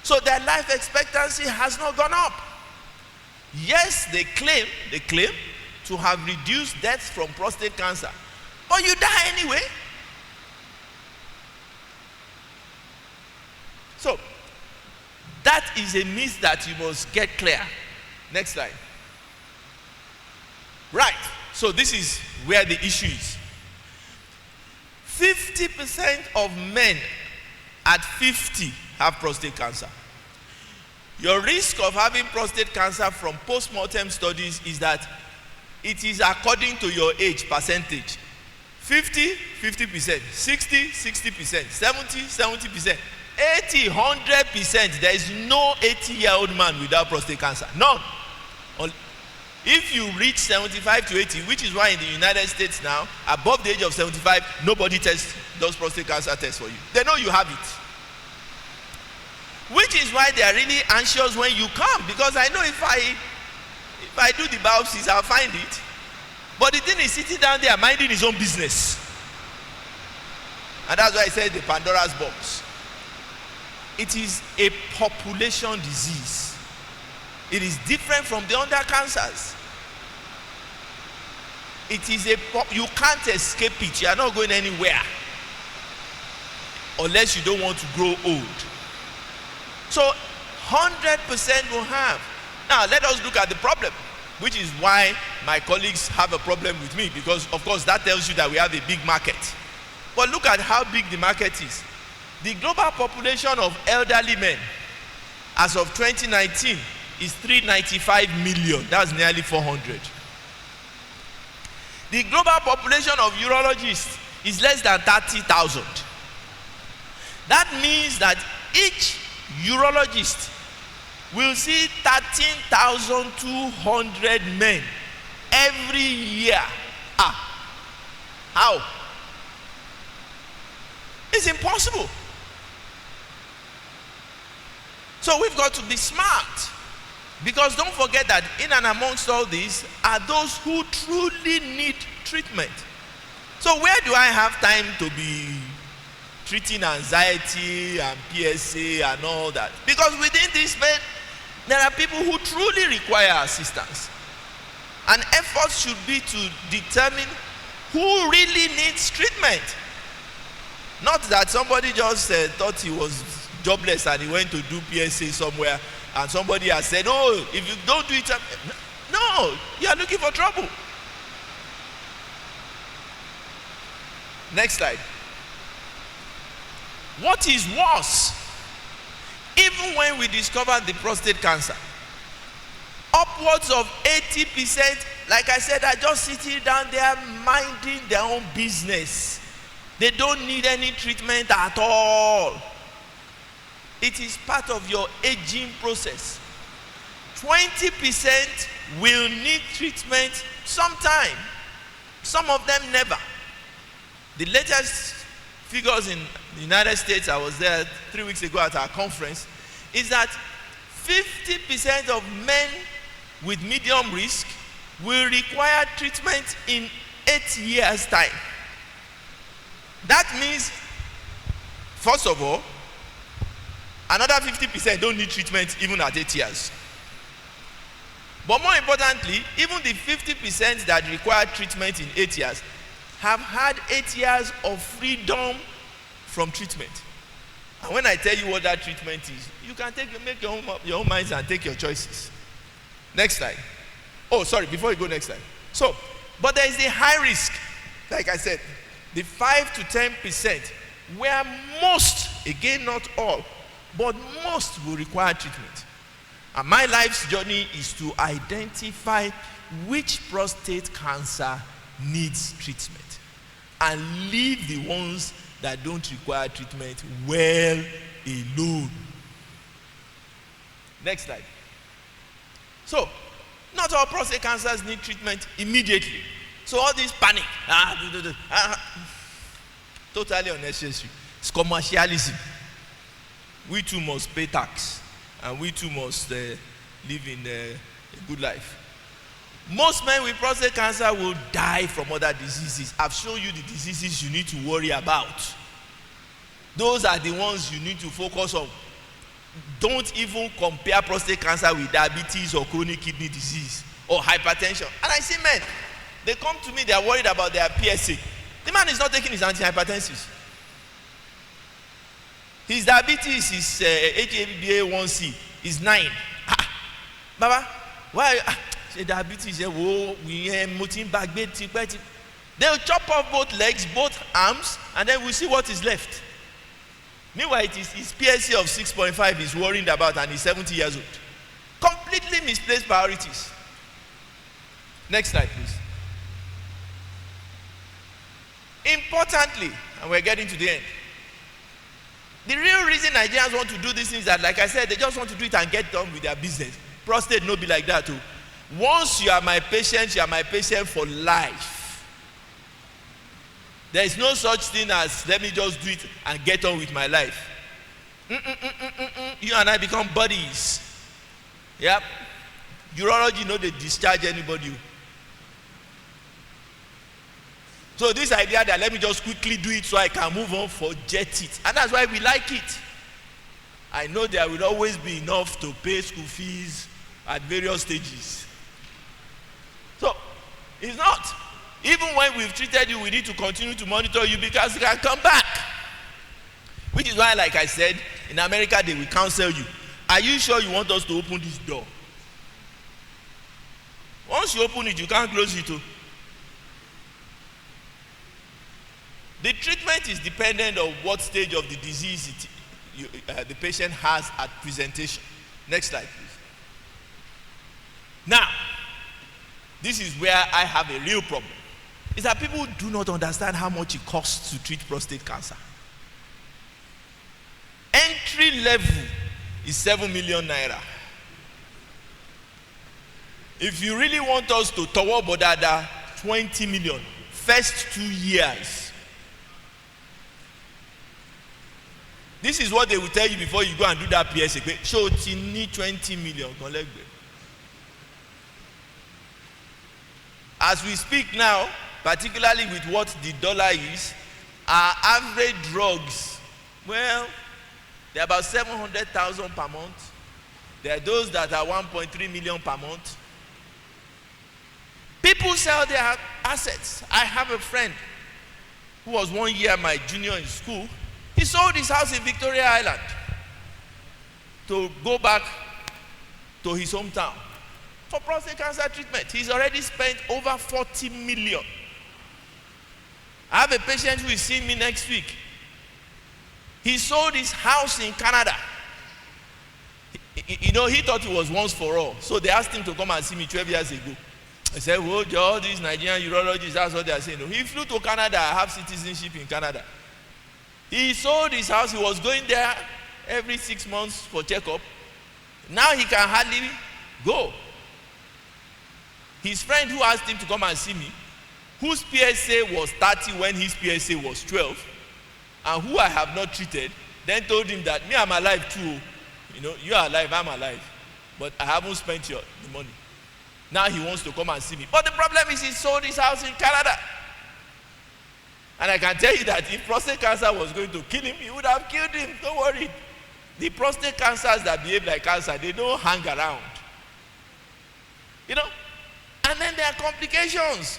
So their life expectancy has not gone up. Yes, they claim to have reduced deaths from prostate cancer, but you die anyway. So that is a myth that you must get clear. Next slide. Right. So this is where the issue is. 50% of men at 50 have prostate cancer. Your risk of having prostate cancer from post-mortem studies is that it is according to your age percentage. 50, 50%, 60, 60%, 70, 70%, 80, 100%. There is no 80-year-old man without prostate cancer. None. If you reach 75 to 80, which is why in the United States now, above the age of 75, nobody does prostate cancer tests for you. They know you have it. Which is why they are really anxious when you come, because I know if I do the biopsies, I'll find it. But the thing is sitting down there minding his own business. And that's why I said the Pandora's box. It is a population disease. It is different from the other cancers. It is you can't escape it. You are not going anywhere. Unless you don't want to grow old. So 100% will have. Now let us look at the problem, which is why my colleagues have a problem with me, because of course that tells you that we have a big market. But look at how big the market is. The global population of elderly men as of 2019 is 395 million. That's nearly 400. The global population of urologists is less than 30,000. That means that each urologist will see 13,200 men every year. How? It's impossible. So we've got to be smart. Because don't forget that in and amongst all these are those who truly need treatment. So where do I have time to be treating anxiety and PSA and all that? Because within this men, there are people who truly require assistance. And effort should be to determine who really needs treatment. Not that somebody just thought he was jobless and he went to do PSA somewhere and somebody has said, oh, if you don't do it, no, you are looking for trouble. Next slide. What is worse? Even when we discovered the prostate cancer, upwards of 80%, like I said, are just sitting down there minding their own business. They don't need any treatment at all. It is part of your aging process. 20% will need treatment sometime. Some of them never. The latest figures in the United States, I was there 3 weeks ago at our conference, is that 50% of men with medium risk will require treatment in 8 years' time. That means, first of all, Another 50% don't need treatment even at 8 years. But more importantly, even the 50% that require treatment in 8 years have had 8 years of freedom from treatment. And when I tell you what that treatment is, you can make your own minds and take your choices. Next slide. Oh, sorry, before you go next slide. So, but there is a high risk, like I said, the 5 to 10%, where most, again not all, but most will require treatment. And my life's journey is to identify which prostate cancer needs treatment and leave the ones that don't require treatment well alone. Next slide. So, not all prostate cancers need treatment immediately. So all this panic, totally unnecessary. It's commercialism. We too must pay tax, and we too must live in a good life. Most men with prostate cancer will die from other diseases. I've shown you the diseases you need to worry about. Those are the ones you need to focus on. Don't even compare prostate cancer with diabetes or chronic kidney disease or hypertension. And I see men, they come to me, they are worried about their PSA. The man is not taking his antihypertensives. His diabetes is HbA1c is 9. Baba, why? Diabetes, they'll chop off both legs, both arms, and then we'll see what is left. Meanwhile, it is his PSA of 6.5 he's worried about, and he's 70 years old. Completely misplaced priorities. Next slide, please. Importantly, and we're getting to the end, the real reason Nigerians want to do this is that, like I said, they just want to do it and get done with their business. Prostate no be like that too. Once you are my patient, you are my patient for life. There is no such thing as let me just do it and get on with my life. You and I become buddies. Yep. Urology know they discharge anybody. So this idea that let me just quickly do it so I can move on, forget it. And that's why we like it. I know there will always be enough to pay school fees at various stages. So, it's not. Even when we've treated you, we need to continue to monitor you because you can come back. Which is why, like I said, in America, they will counsel you. Are you sure you want us to open this door? Once you open it, you can't close it too. The treatment is dependent on what stage of the disease the patient has at presentation. Next slide, please. Now, this is where I have a real problem. Is that people do not understand how much it costs to treat prostate cancer. Entry level is 7 million naira. If you really want us to tower bodada, 20 million. First 2 years. This is what they will tell you before you go and do that PSA. So you need 20 million. As we speak now, particularly with what the dollar is, our average drugs, well, they're about 700,000 per month. There are those that are 1.3 million per month. People sell their assets. I have a friend who was 1 year my junior in school. He sold his house in Victoria Island to go back to his hometown for prostate cancer treatment. He's already spent over 40 million. I have a patient who is seeing me next week. He sold his house in Canada. He thought it was once for all. So they asked him to come and see me 12 years ago. I said, well, all these Nigerian urologists, that's what they are saying. He flew to Canada. I have citizenship in Canada. He sold his house. He was going there every 6 months for checkup. Now he can hardly go. His friend who asked him to come and see me, whose PSA was 30 when his PSA was 12, and who I have not treated, then told him that me, I'm alive too. You are alive, I'm alive. But I haven't spent the money. Now he wants to come and see me. But the problem is he sold his house in Canada. And I can tell you that if prostate cancer was going to kill him, he would have killed him. Don't worry. The prostate cancers that behave like cancer, they don't hang around. You know? And then there are complications.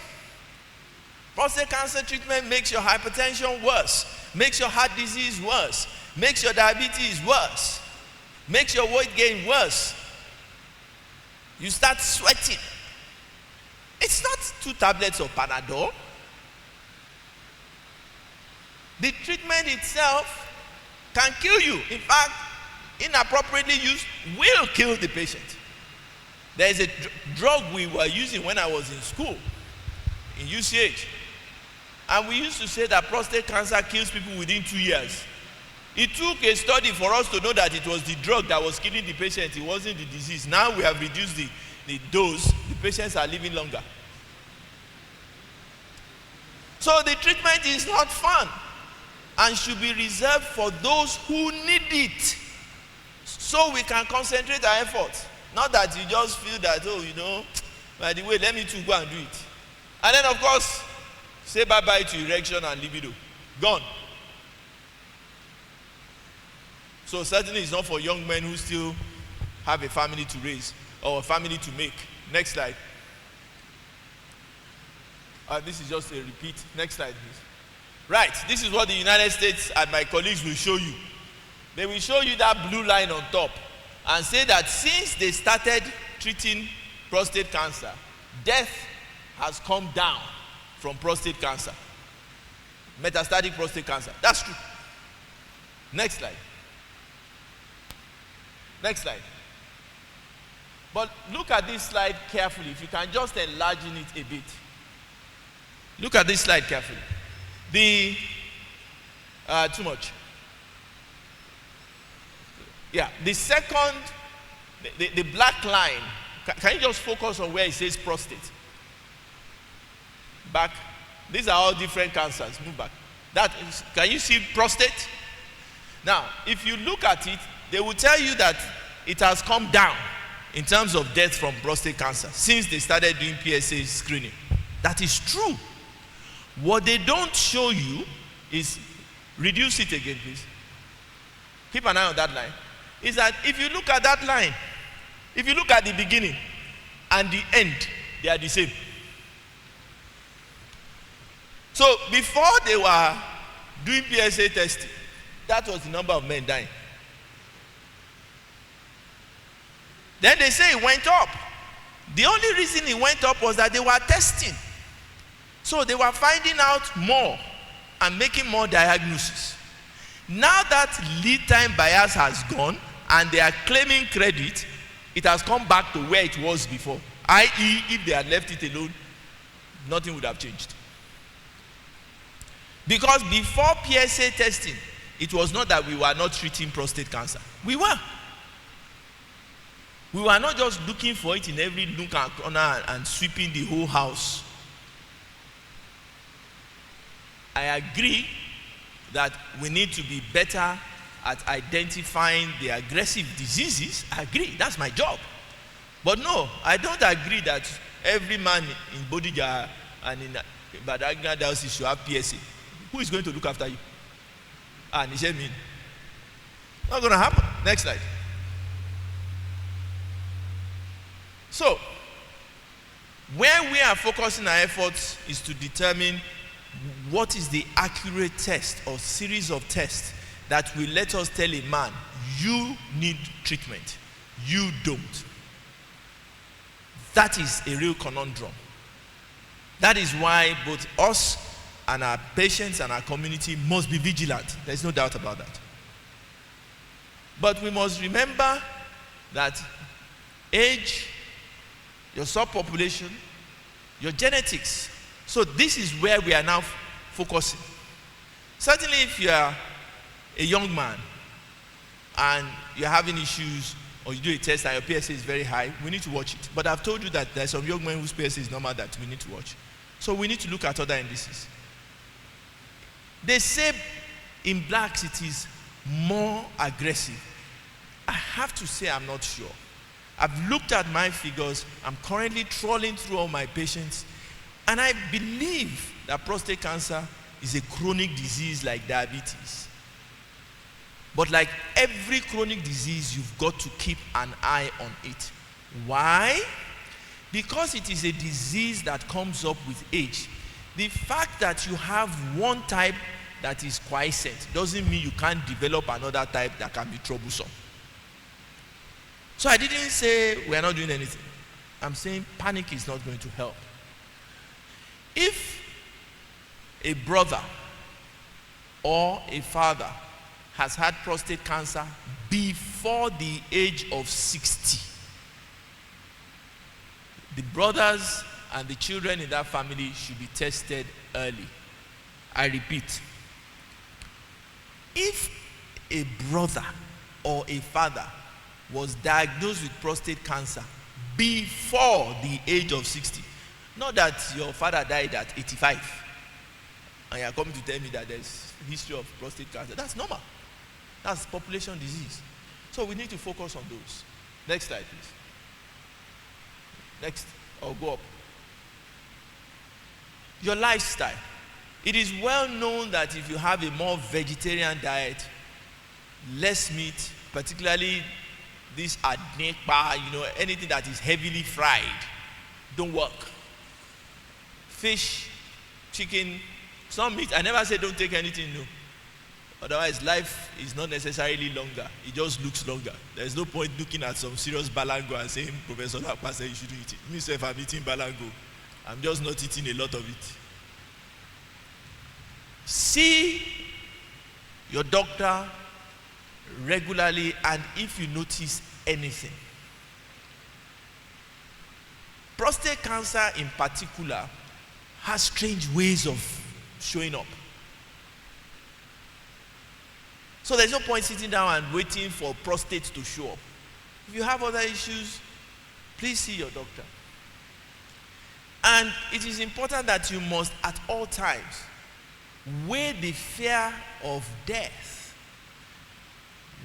Prostate cancer treatment makes your hypertension worse, makes your heart disease worse, makes your diabetes worse, makes your weight gain worse. You start sweating. It's not 2 tablets of Panadol. The treatment itself can kill you. In fact, inappropriately used will kill the patient. There is a drug we were using when I was in school, in UCH. And we used to say that prostate cancer kills people within 2 years. It took a study for us to know that it was the drug that was killing the patient. It wasn't the disease. Now we have reduced the dose. The patients are living longer. So the treatment is not fun and should be reserved for those who need it, so we can concentrate our efforts. Not that you just feel that, oh, you know, by the way, let me too go and do it. And then, of course, say bye-bye to erection and libido. Gone. So certainly it's not for young men who still have a family to raise or a family to make. Next slide. This is just a repeat. Next slide, please. Right, this is what the United States and my colleagues will show you. They will show you that blue line on top and say that since they started treating prostate cancer, death has come down from prostate cancer. Metastatic prostate cancer. That's true. Next slide. Next slide. But look at this slide carefully. If you can just enlarge it a bit. Look at this slide carefully. Too much. Yeah, the second, the black line, can you just focus on where it says prostate? Back. These are all different cancers. Move back. Can you see prostate? Now, if you look at it, they will tell you that it has come down in terms of death from prostate cancer since they started doing PSA screening. That is true. What they don't show you is, reduce it again, please. Keep an eye on that line. Is that if you look at that line, if you look at the beginning and the end, they are the same. So before they were doing PSA testing, that was the number of men dying. Then they say it went up. The only reason it went up was that they were testing. So they were finding out more and making more diagnoses. Now that lead time bias has gone and they are claiming credit, it has come back to where it was before. I.e., if they had left it alone, nothing would have changed. Because before PSA testing, it was not that we were not treating prostate cancer. We were. We were not just looking for it in every nook and corner and sweeping the whole house. I agree that we need to be better at identifying the aggressive diseases. I agree, that's my job. But no, I don't agree that every man in Bodija and in Ibadan Anglican Diocese should have PSA. Who is going to look after you? Nishemin. Not going to happen. Next slide. So, where we are focusing our efforts is to determine what is the accurate test or series of tests that will let us tell a man, you need treatment, you don't. That is a real conundrum. That is why both us and our patients and our community must be vigilant. There's no doubt about that. But we must remember that age, your subpopulation, your genetics. So this is where we are now focusing. Certainly if you are a young man and you're having issues or you do a test and your PSA is very high, we need to watch it. But I've told you that there are some young men whose PSA is normal that we need to watch. So we need to look at other indices. They say in blacks it is more aggressive. I have to say I'm not sure. I've looked at my figures. I'm currently trawling through all my patients. And I believe that prostate cancer is a chronic disease like diabetes. But like every chronic disease, you've got to keep an eye on it. Why? Because it is a disease that comes up with age. The fact that you have one type that is quiescent doesn't mean you can't develop another type that can be troublesome. So I didn't say we are not doing anything. I'm saying panic is not going to help. If a brother or a father has had prostate cancer before the age of 60, the brothers and the children in that family should be tested early. I repeat, if a brother or a father was diagnosed with prostate cancer before the age of 60, not that your father died at 85 and you are coming to tell me that there's history of prostate cancer, that's normal. That's population disease. So we need to focus on those. Next slide, please. Next, or go up. Your lifestyle. It is well known that if you have a more vegetarian diet, less meat, particularly this adnepa, anything that is heavily fried, don't work. Fish, chicken, some meat. I never say don't take anything new. Otherwise, life is not necessarily longer. It just looks longer. There's no point looking at some serious balango and saying, Professor Olapa said you shouldn't eat it. Myself, I'm eating balango. I'm just not eating a lot of it. See your doctor regularly, and if you notice anything. Prostate cancer in particular has strange ways of showing up. So there's no point sitting down and waiting for prostate to show up. If you have other issues, please see your doctor. And it is important that you must at all times weigh the fear of death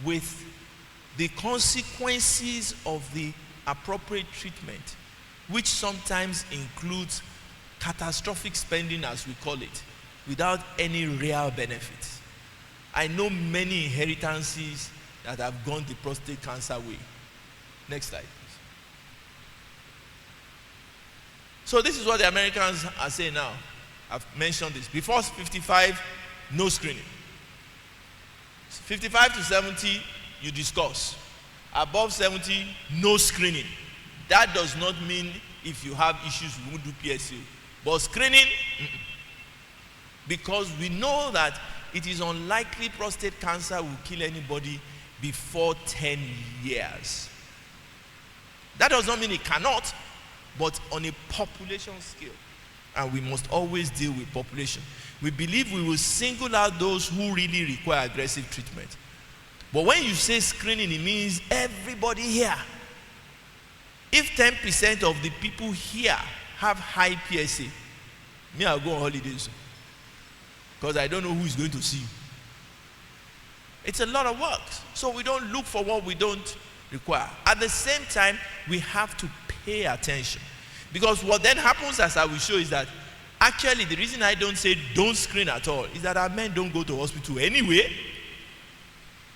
with the consequences of the appropriate treatment, which sometimes includes catastrophic spending, as we call it, without any real benefits. I know many inheritances that have gone the prostate cancer way. Next slide, please. So this is what the Americans are saying now. I've mentioned this. Before 55, no screening. 55 to 70, you discuss. Above 70, no screening. That does not mean if you have issues, we won't do PSA. But screening, because we know that it is unlikely prostate cancer will kill anybody before 10 years. That does not mean it cannot, but on a population scale. And we must always deal with population. We believe we will single out those who really require aggressive treatment. But when you say screening, it means everybody here. If 10% of the people here have high PSA, me, I'll go on holidays. Because I don't know who is going to see you. It's a lot of work. So we don't look for what we don't require. At the same time, we have to pay attention. Because what then happens, as I will show, is that actually the reason I don't say don't screen at all is that our men don't go to hospital anyway.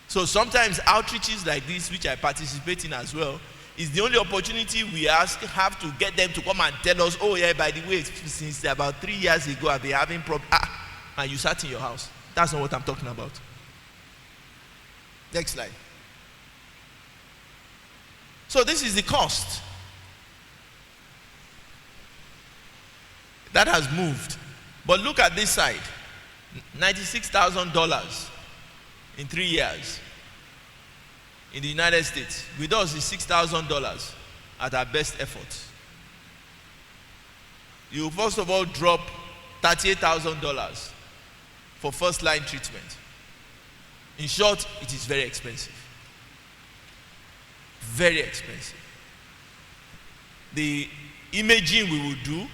So sometimes outreaches like this, which I participate in as well, is the only opportunity we have to get them to come and tell us, oh yeah, by the way, since about 3 years ago I've been having problems. And you sat in your house. That's not what I'm talking about. Next slide. So this is the cost that has moved. But look at this side. $96,000 in 3 years in the United States. With us, it's $6,000 at our best efforts. You first of all drop $38,000 for first line treatment. In short, it is very expensive. Very expensive. The imaging we will do,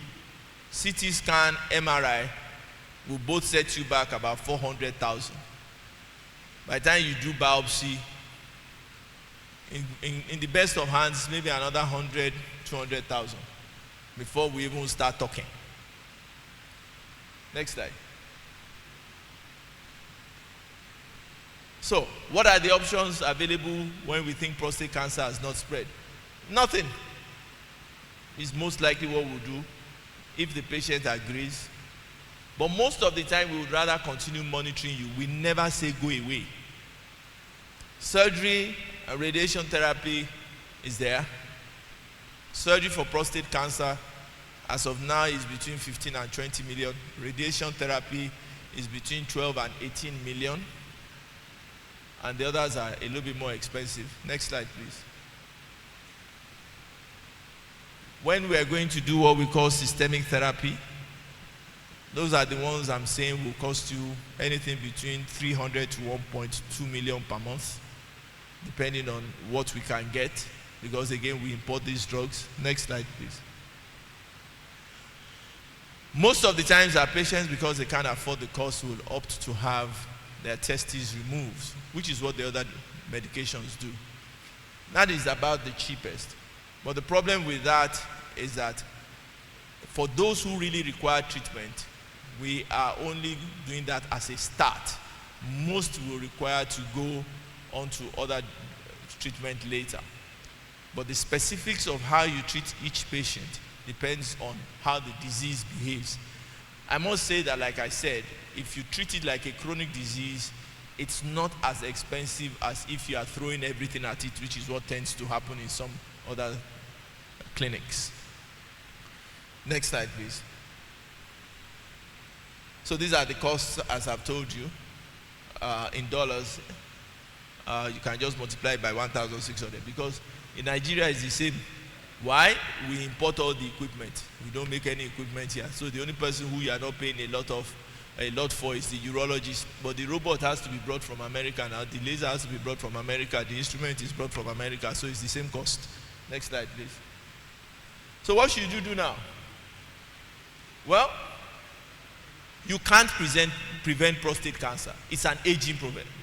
CT scan, MRI, will both set you back about $400,000. By the time you do biopsy, in the best of hands, maybe another 100, 200,000 before we even start talking. Next slide. So, what are the options available when we think prostate cancer has not spread? Nothing is most likely what we'll do if the patient agrees. But most of the time, we would rather continue monitoring you. We never say go away. Surgery and radiation therapy is there. Surgery for prostate cancer, as of now, is between 15 and 20 million. Radiation therapy is between 12 and 18 million. And the others are a little bit more expensive. Next slide, please. When we are going to do what we call systemic therapy, those are the ones I'm saying will cost you anything between 300 to 1.2 million per month, depending on what we can get, because again, we import these drugs. Next slide, please. Most of the times our patients, because they can't afford the cost, will opt to have their testes removed, which is what the other medications do. That is about the cheapest. But the problem with that is that for those who really require treatment, we are only doing that as a start. Most will require to go on to other treatment later. But the specifics of how you treat each patient depends on how the disease behaves. I must say that, like I said, if you treat it like a chronic disease, it's not as expensive as if you are throwing everything at it, which is what tends to happen in some other clinics. Next slide, please. So these are the costs, as I've told you, in dollars. You can just multiply it by 1,600, because in Nigeria it's the same. Why? We import all the equipment. We don't make any equipment here. So the only person who you are not paying a lot for is the urologist. But the robot has to be brought from America now. The laser has to be brought from America. The instrument is brought from America. So it's the same cost. Next slide, please. So what should you do now? Well, you can't prevent prostate cancer. It's an aging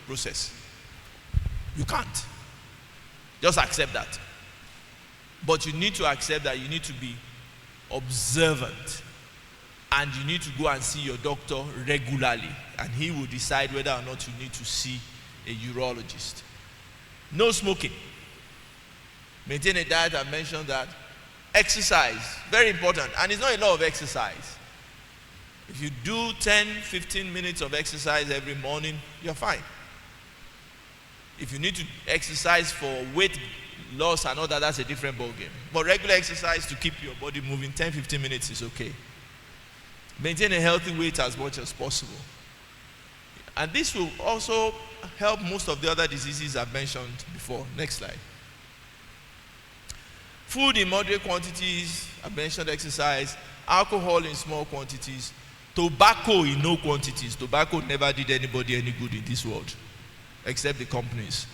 process. You can't. Just accept that. But you need to accept that you need to be observant. And you need to go and see your doctor regularly. And he will decide whether or not you need to see a urologist. No smoking. Maintain a diet. I mentioned that. Exercise. Very important. And it's not a lot of exercise. If you do 10, 15 minutes of exercise every morning, you're fine. If you need to exercise for weight loss and all that, that's a different ballgame. But regular exercise to keep your body moving, 10, 15 minutes is okay. Maintain a healthy weight as much as possible. And this will also help most of the other diseases I've mentioned before. Next slide. Food in moderate quantities, I've mentioned exercise, alcohol in small quantities, tobacco in no quantities. Tobacco never did anybody any good in this world, except the companies.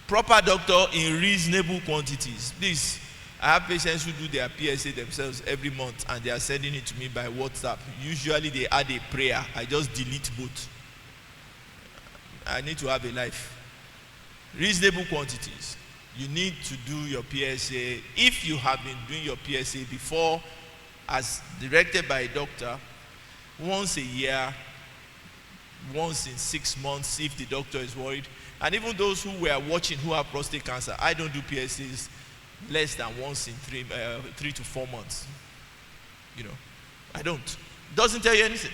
Proper doctor in reasonable quantities. Please, I have patients who do their PSA themselves every month and they are sending it to me by WhatsApp. Usually they add a prayer. I just delete both. I need to have a life. Reasonable quantities. You need to do your PSA. If you have been doing your PSA before, as directed by a doctor, once a year, once in 6 months, if the doctor is worried. And even those who were watching who have prostate cancer, I don't do PSAs less than once in 3 to 4 months. You know, I don't. Doesn't tell you anything.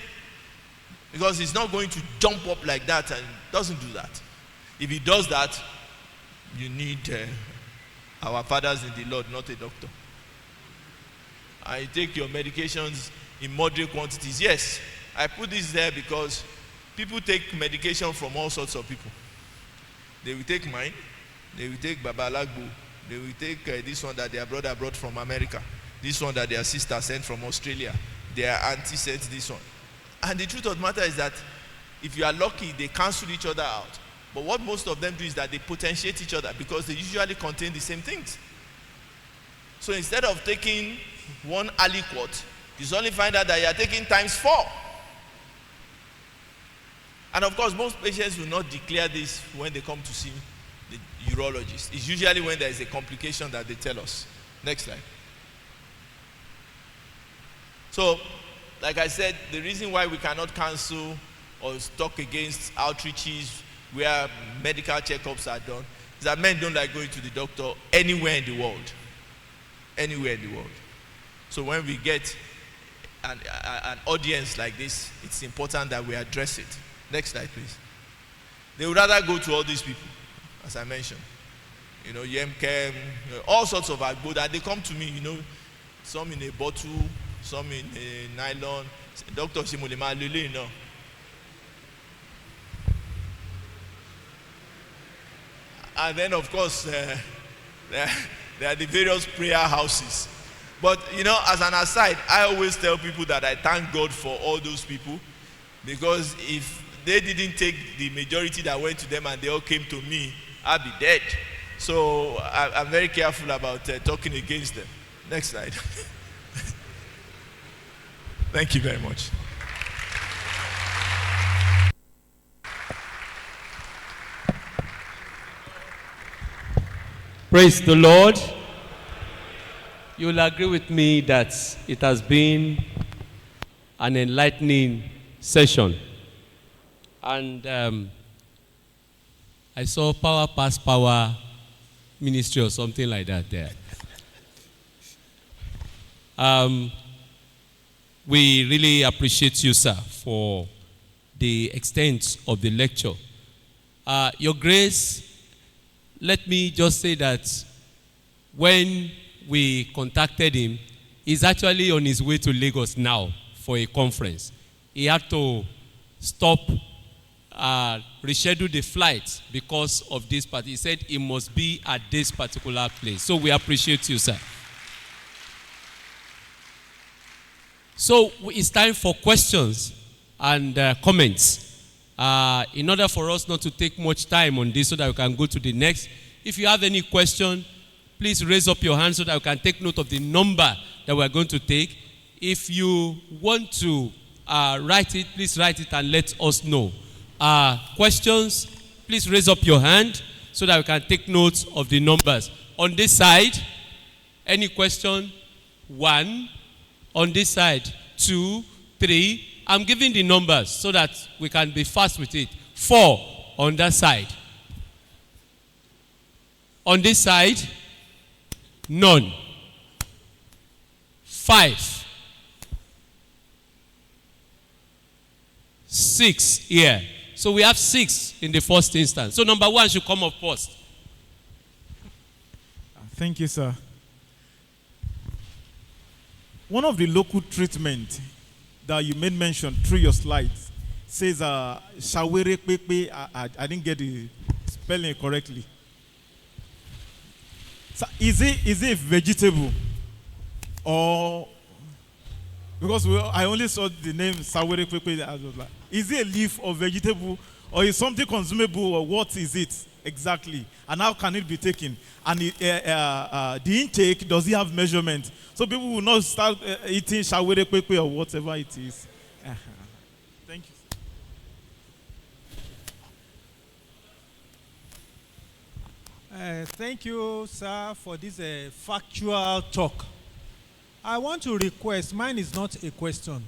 Because it's not going to jump up like that, and doesn't do that. If it does that, you need our fathers in the Lord, not a doctor. I take your medications in moderate quantities. Yes, I put this there because people take medication from all sorts of people. They will take mine, they will take Baba Alagbo, they will take this one that their brother brought from America, this one that their sister sent from Australia, their auntie sent this one. And the truth of the matter is that if you are lucky, they cancel each other out. But what most of them do is that they potentiate each other because they usually contain the same things. So instead of taking one aliquot, you only find out that you are taking times 4. And of course, most patients will not declare this when they come to see the urologist. It's usually when there is a complication that they tell us. Next slide. So, like I said, the reason why we cannot cancel or talk against outreaches where medical checkups are done, is that men don't like going to the doctor anywhere in the world. Anywhere in the world. So when we get an audience like this, it's important that we address it. Next slide, please. They would rather go to all these people, as I mentioned. Yemkem, all sorts of agbo that they come to me, some in a bottle, some in a nylon. Doctor Shimulema Lele, And then, of course, there are the various prayer houses. But, as an aside, I always tell people that I thank God for all those people, because if they didn't take the majority that went to them and they all came to me, I'd be dead. So I'm very careful about talking against them. Next slide. Thank you very much. Praise the Lord. You will agree with me that it has been an enlightening session. And I saw power pass power ministry or something like that there. We really appreciate you, sir, for the extent of the lecture. Your Grace, let me just say that when we contacted him, he's actually on his way to Lagos now for a conference. He had to stop, reschedule the flight because of this part. He said he must be at this particular place. So we appreciate you, sir. So it's time for questions and comments. In order for us not to take much time on this so that we can go to the next, if you have any question, please raise up your hand so that we can take note of the number that we are going to take. If you want to write it, please write it and let us know. Questions, please raise up your hand so that we can take notes of the numbers. On this side, any question? 1. On this side, 2, 3. I'm giving the numbers so that we can be fast with it. 4 on that side. On this side, none. 5. 6 here. So we have 6 in the first instance. So number 1 should come up first. Thank you, sir. One of the local treatment that you made mention through your slides says shawere pepe. I didn't get the spelling correctly. So is it a vegetable, or because I only saw the name shawere pepe? I was like, is it a leaf or vegetable, or is something consumable, or what is it exactly, and how can it be taken? And the intake, does it have measurement? So people will not start eating shawere pepe or whatever it is. Thank you. Thank you, sir, for this factual talk. I want to request, mine is not a question.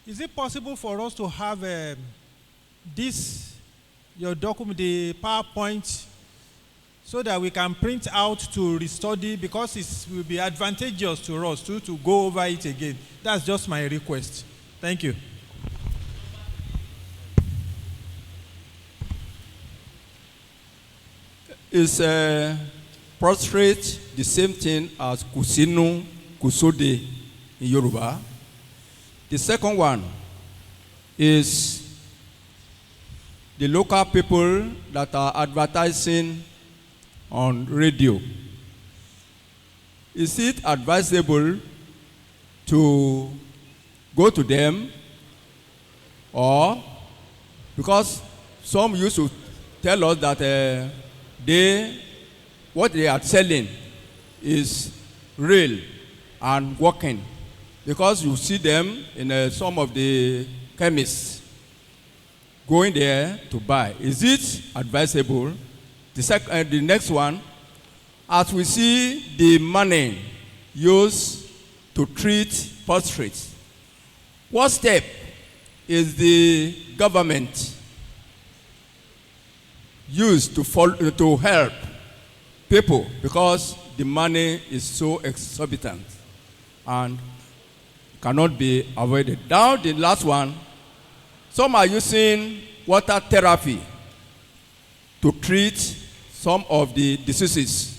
Is it possible for us to have your document, the PowerPoint, so that we can print out to restudy, because it will be advantageous to us to go over it again? That's just my request. Thank you. Is prostrate the same thing as kusinu, kusode in Yoruba? The second one is the local people that are advertising on radio. Is it advisable to go to them, or because some used to tell us that what they are selling is real and working, because you see them in some of the chemists going there to buy. Is it advisable? The next one, as we see the money used to treat prostrates, what step is the government used to help people because the money is so exorbitant and cannot be avoided. Now the last one, some are using water therapy to treat some of the diseases.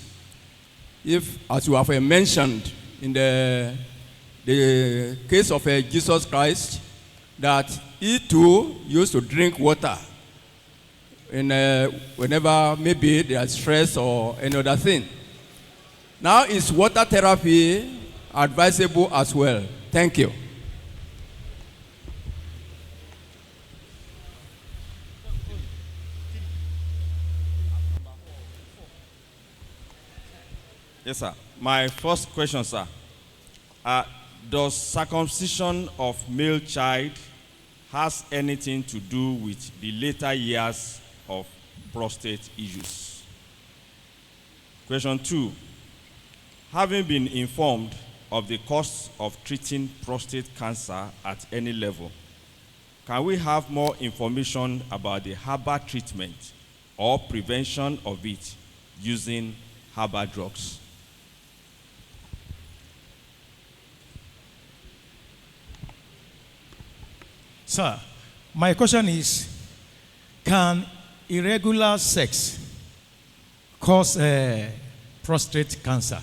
If, as you have mentioned in the case of Jesus Christ, that he too used to drink water whenever maybe there is stress or any other thing. Now is water therapy advisable as well? Thank you. Yes, sir. My first question, sir. Does circumcision of male child has anything to do with the later years of prostate issues? Question 2. Having been informed of the costs of treating prostate cancer at any level, can we have more information about the herbal treatment or prevention of it using herbal drugs? Sir, my question is, can irregular sex cause prostate cancer?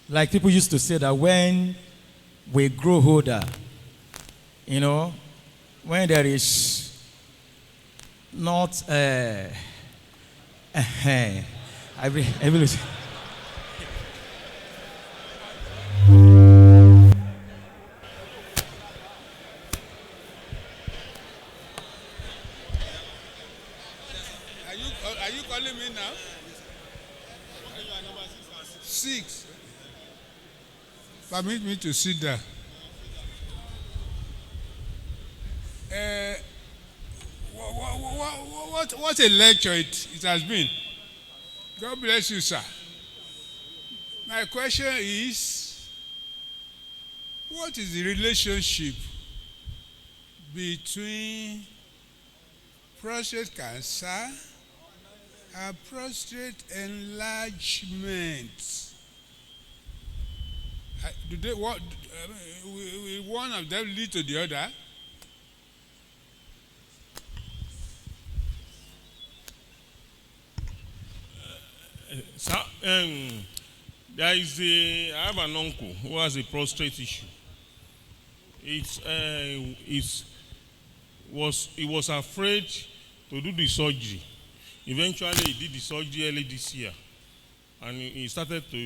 Like people used to say that when we grow older, you know, when there is not I will Are you calling me now? Six. Permit me to sit down. What a lecture it has been. God bless you, sir. My question is, what is the relationship between prostate cancer and prostate enlargement? Do they what? Will one of them lead to the other? Sir, there is I have an uncle who has a prostate issue. He was afraid to do the surgery. Eventually, he did the surgery early this year, and he started to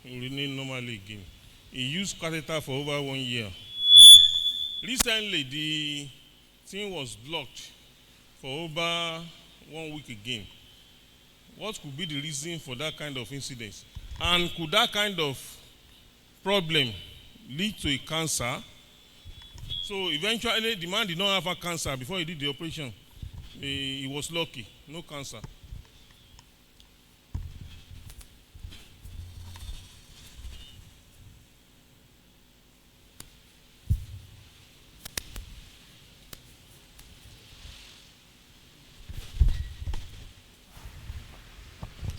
urinate normally again. He used catheter for over 1 year. Recently, the thing was blocked for over 1 week again. What could be the reason for that kind of incident? And could that kind of problem lead to a cancer? So eventually, the man did not have a cancer before he did the operation. He was lucky, no cancer.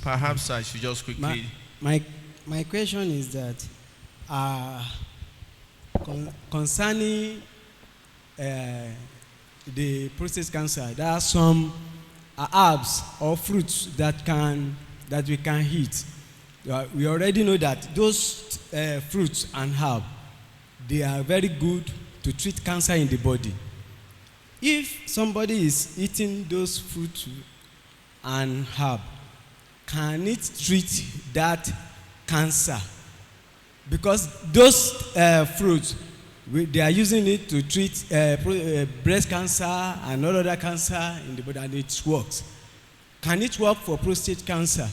Perhaps I should just quickly. My question is that concerning the prostate cancer, there are some herbs or fruits that we can eat. We already know that those fruits and herbs, they are very good to treat cancer in the body. If somebody is eating those fruits and herbs, can it treat that cancer? Because those fruits, they are using it to treat breast cancer and all other cancer in the body, and it works. Can it work for prostate cancer?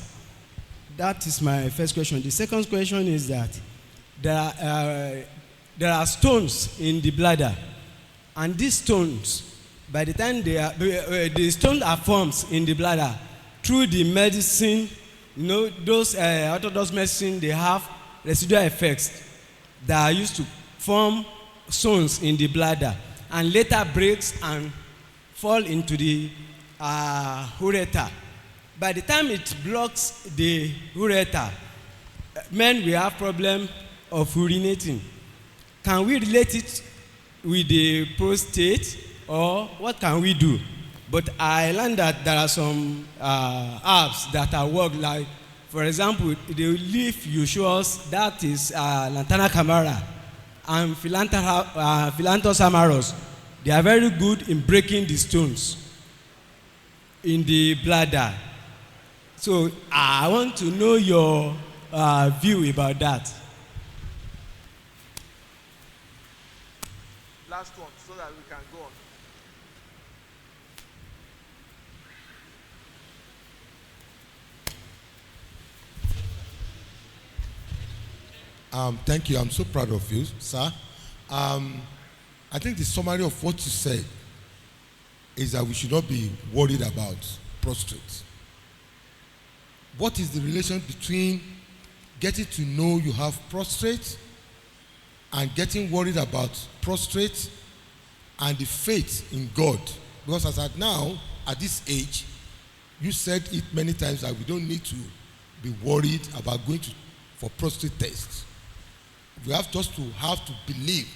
That is my first question. The second question is that there are stones in the bladder, and these stones, by the time the stones are formed in the bladder, through the medicine, you know, those orthodox medicine, they have residual effects that are used to form stones in the bladder and later breaks and fall into the ureter. By the time it blocks the ureter, men will have problem of urinating. Can we relate it with the prostate, or what can we do? But I learned that there are some herbs that are work, like, for example, the leaf usuals, that is Lantana camara and Philanthus amaros. They are very good in breaking the stones in the bladder. So I want to know your view about that. Last one, so that we can go on. Thank you. I'm so proud of you, sir. I think the summary of what you said is that we should not be worried about prostrate. What is the relation between getting to know you have prostrate and getting worried about prostrate and the faith in God? Because as at now, at this age, you said it many times that we don't need to be worried about going for prostate tests. We have just to believe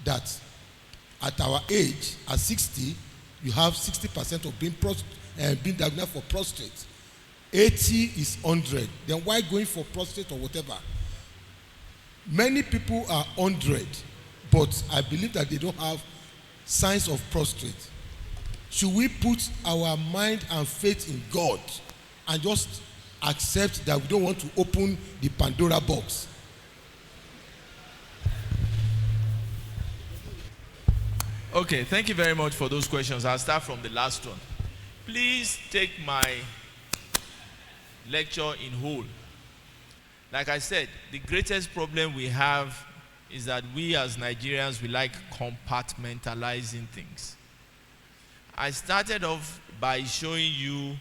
that at our age, at 60, you have 60% of being diagnosed for prostate. 80 is 100. Then why going for prostate or whatever? Many people are 100, but I believe that they don't have signs of prostate. Should we put our mind and faith in God and just accept that we don't want to open the Pandora box? Okay, thank you very much for those questions. I'll start from the last one. Please take my lecture in whole. Like I said, the greatest problem we have is that we as Nigerians, we like compartmentalizing things. I started off by showing you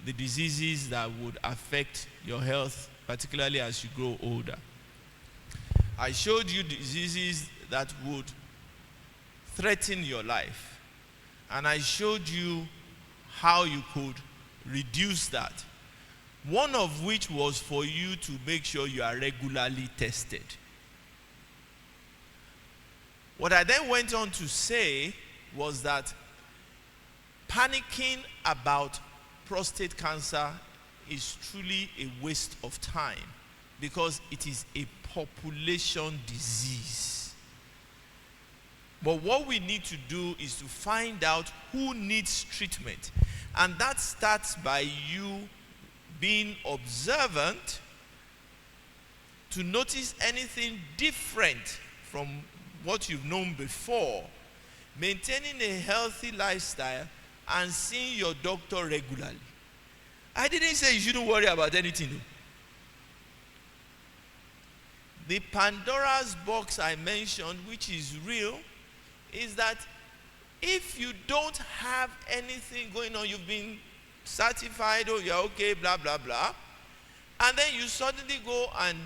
the diseases that would affect your health, particularly as you grow older. I showed you diseases that would threaten your life. And I showed you how you could reduce that. One of which was for you to make sure you are regularly tested. What I then went on to say was that panicking about prostate cancer is truly a waste of time because it is a population disease. But what we need to do is to find out who needs treatment. And that starts by you being observant to notice anything different from what you've known before, maintaining a healthy lifestyle, and seeing your doctor regularly. I didn't say you shouldn't worry about anything. The Pandora's box I mentioned, which is real, is that if you don't have anything going on, you've been certified, or you're okay, blah, blah, blah, and then you suddenly go and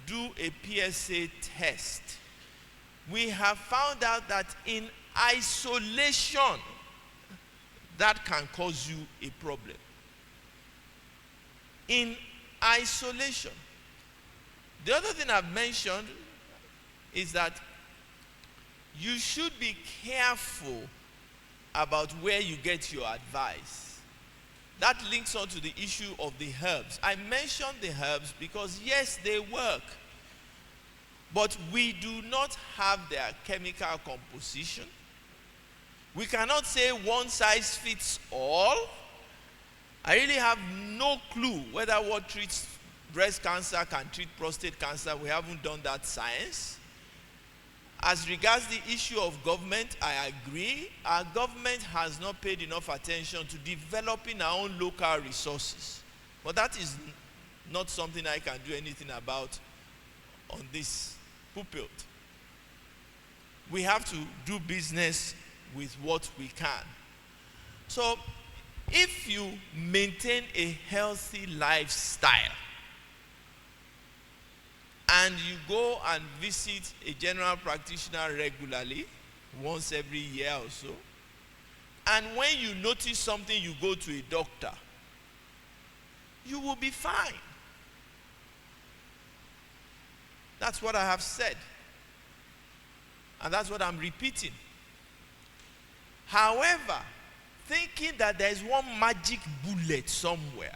do a PSA test, we have found out that in isolation, that can cause you a problem. In isolation. The other thing I've mentioned is that you should be careful about where you get your advice. That links on to the issue of the herbs. I mentioned the herbs because yes, they work. But we do not have their chemical composition. We cannot say one size fits all. I really have no clue whether what treats breast cancer can treat prostate cancer. We haven't done that science. As regards the issue of government, I agree. Our government has not paid enough attention to developing our own local resources. But that is not something I can do anything about on this pulpit. We have to do business with what we can. So, if you maintain a healthy lifestyle, and you go and visit a general practitioner regularly, once every year or so, And when you notice something, you go to a doctor, you will be fine. That's what I have said. And that's what I'm repeating. However, thinking that there is one magic bullet somewhere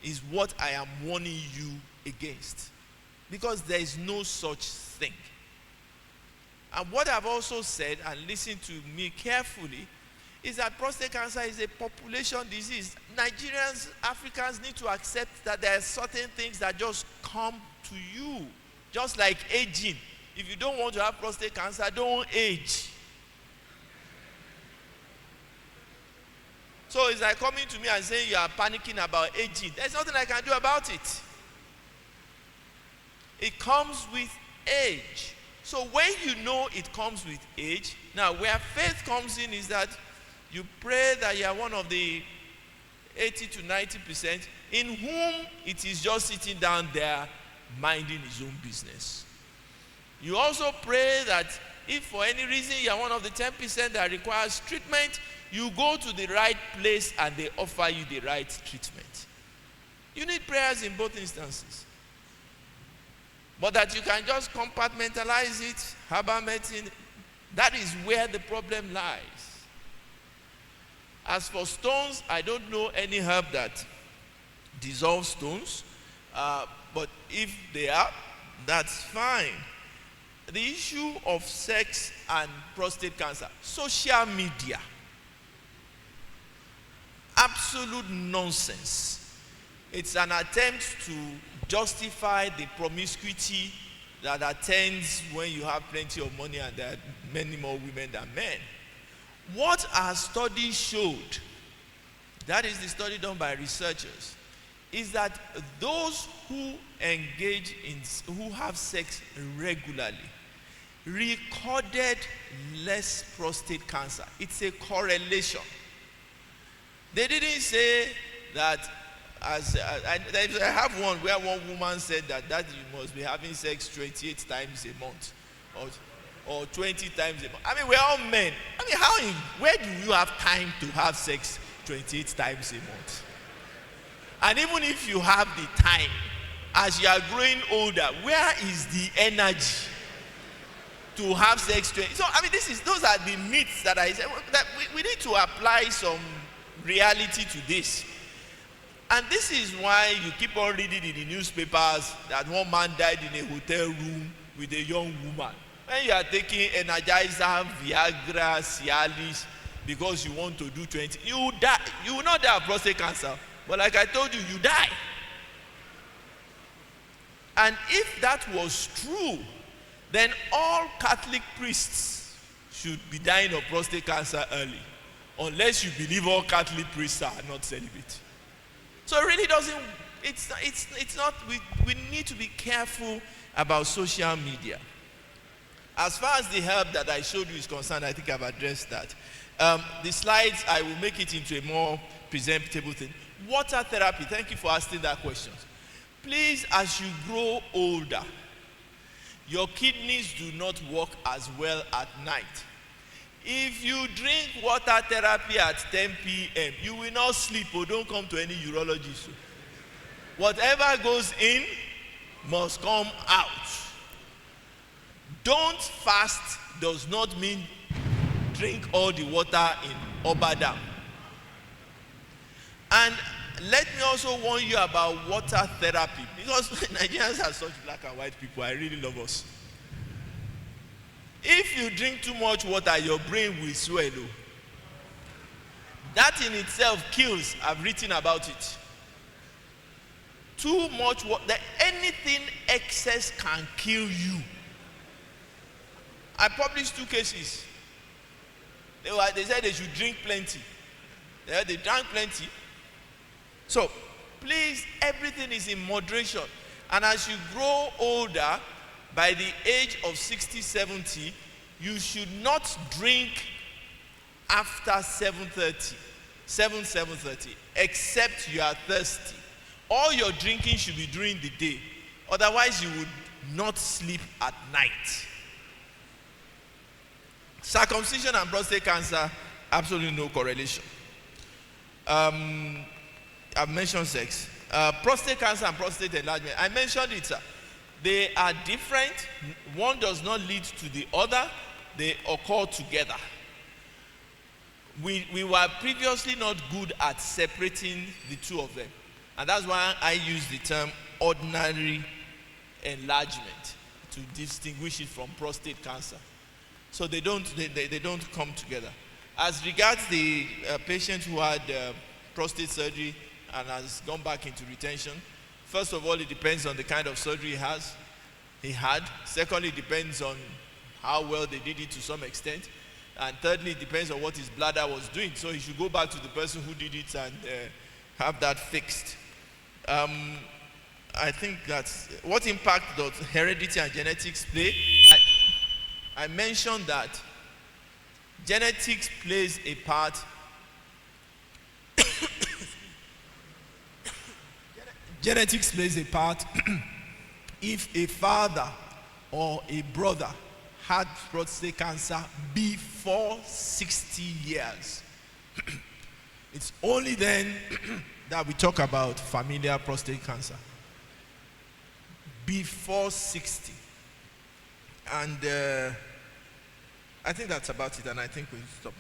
is what I am warning you against. Because there is no such thing. And what I've also said, and listen to me carefully, is that prostate cancer is a population disease. Nigerians, Africans need to accept that there are certain things that just come to you. Just like aging. If you don't want to have prostate cancer, don't age. So it's like coming to me and saying you are panicking about aging. There's nothing I can do about it. It comes with age. So when you know it comes with age, now where faith comes in is that you pray that you are one of the 80 to 90% in whom it is just sitting down there minding his own business. You also pray that if for any reason you are one of the 10% that requires treatment, you go to the right place and they offer you the right treatment. You need prayers in both instances. But that you can just compartmentalize it, herbal medicine, that is where the problem lies. As for stones, I don't know any herb that dissolves stones, but if they are, that's fine. The issue of sex and prostate cancer, social media, absolute nonsense. It's an attempt to justify the promiscuity that attends when you have plenty of money and there are many more women than men. What our study showed, that is the study done by researchers, is that those who engage in, who have sex regularly, recorded less prostate cancer. It's a correlation. They didn't say that I have one where one woman said that you must be having sex 28 times a month or 20 times a month. I mean, we're all men. I mean, where do you have time to have sex 28 times a month? And even if you have the time, as you are growing older, where is the energy to have sex? So, I mean, those are the myths that I said. That we need to apply some reality to this. And this is why you keep on reading in the newspapers that one man died in a hotel room with a young woman. When you are taking Energizer, Viagra, Cialis, because you want to do 20, you die. You will not die of prostate cancer. But like I told you, you die. And if that was true, then all Catholic priests should be dying of prostate cancer early. Unless you believe all Catholic priests are not celibate. So it really doesn't, it's not, we need to be careful about social media. As far as the herb that I showed you is concerned, I think I've addressed that. The slides, I will make it into a more presentable thing. Water therapy, thank you for asking that question. Please, as you grow older, your kidneys do not work as well at night. If you drink water therapy at 10 p.m., you will not sleep or don't come to any urologist. Whatever goes in must come out. Don't fast does not mean drink all the water in Obadam. And let me also warn you about water therapy, because Nigerians are such black and white people. I really love us. If you drink too much water, your brain will swell. That in itself kills. I've written about it. Too much water, anything excess can kill you. I published 2 cases. They said they should drink plenty. They drank plenty. So, please, everything is in moderation. And as you grow older, by the age of 60, 70, you should not drink after 7:30, 7:30, except you are thirsty. All your drinking should be during the day. Otherwise, you would not sleep at night. Circumcision and prostate cancer absolutely no correlation. I've mentioned sex. Prostate cancer and prostate enlargement. I mentioned it, sir. They are different. One does not lead to the other. They occur together. We were previously not good at separating the two of them. And that's why I use the term ordinary enlargement to distinguish it from prostate cancer. So they don't come together. As regards the patient who had prostate surgery and has gone back into retention, first of all, it depends on the kind of surgery he had. Secondly, it depends on how well they did it to some extent. And thirdly, it depends on what his bladder was doing. So he should go back to the person who did it and have that fixed. I think that's what impact does heredity and genetics play. I mentioned that genetics plays a part. Genetics plays a part if a father or a brother had prostate cancer before 60 years. It's only then that we talk about familial prostate cancer. Before 60. And I think that's about it, and I think we'll stop.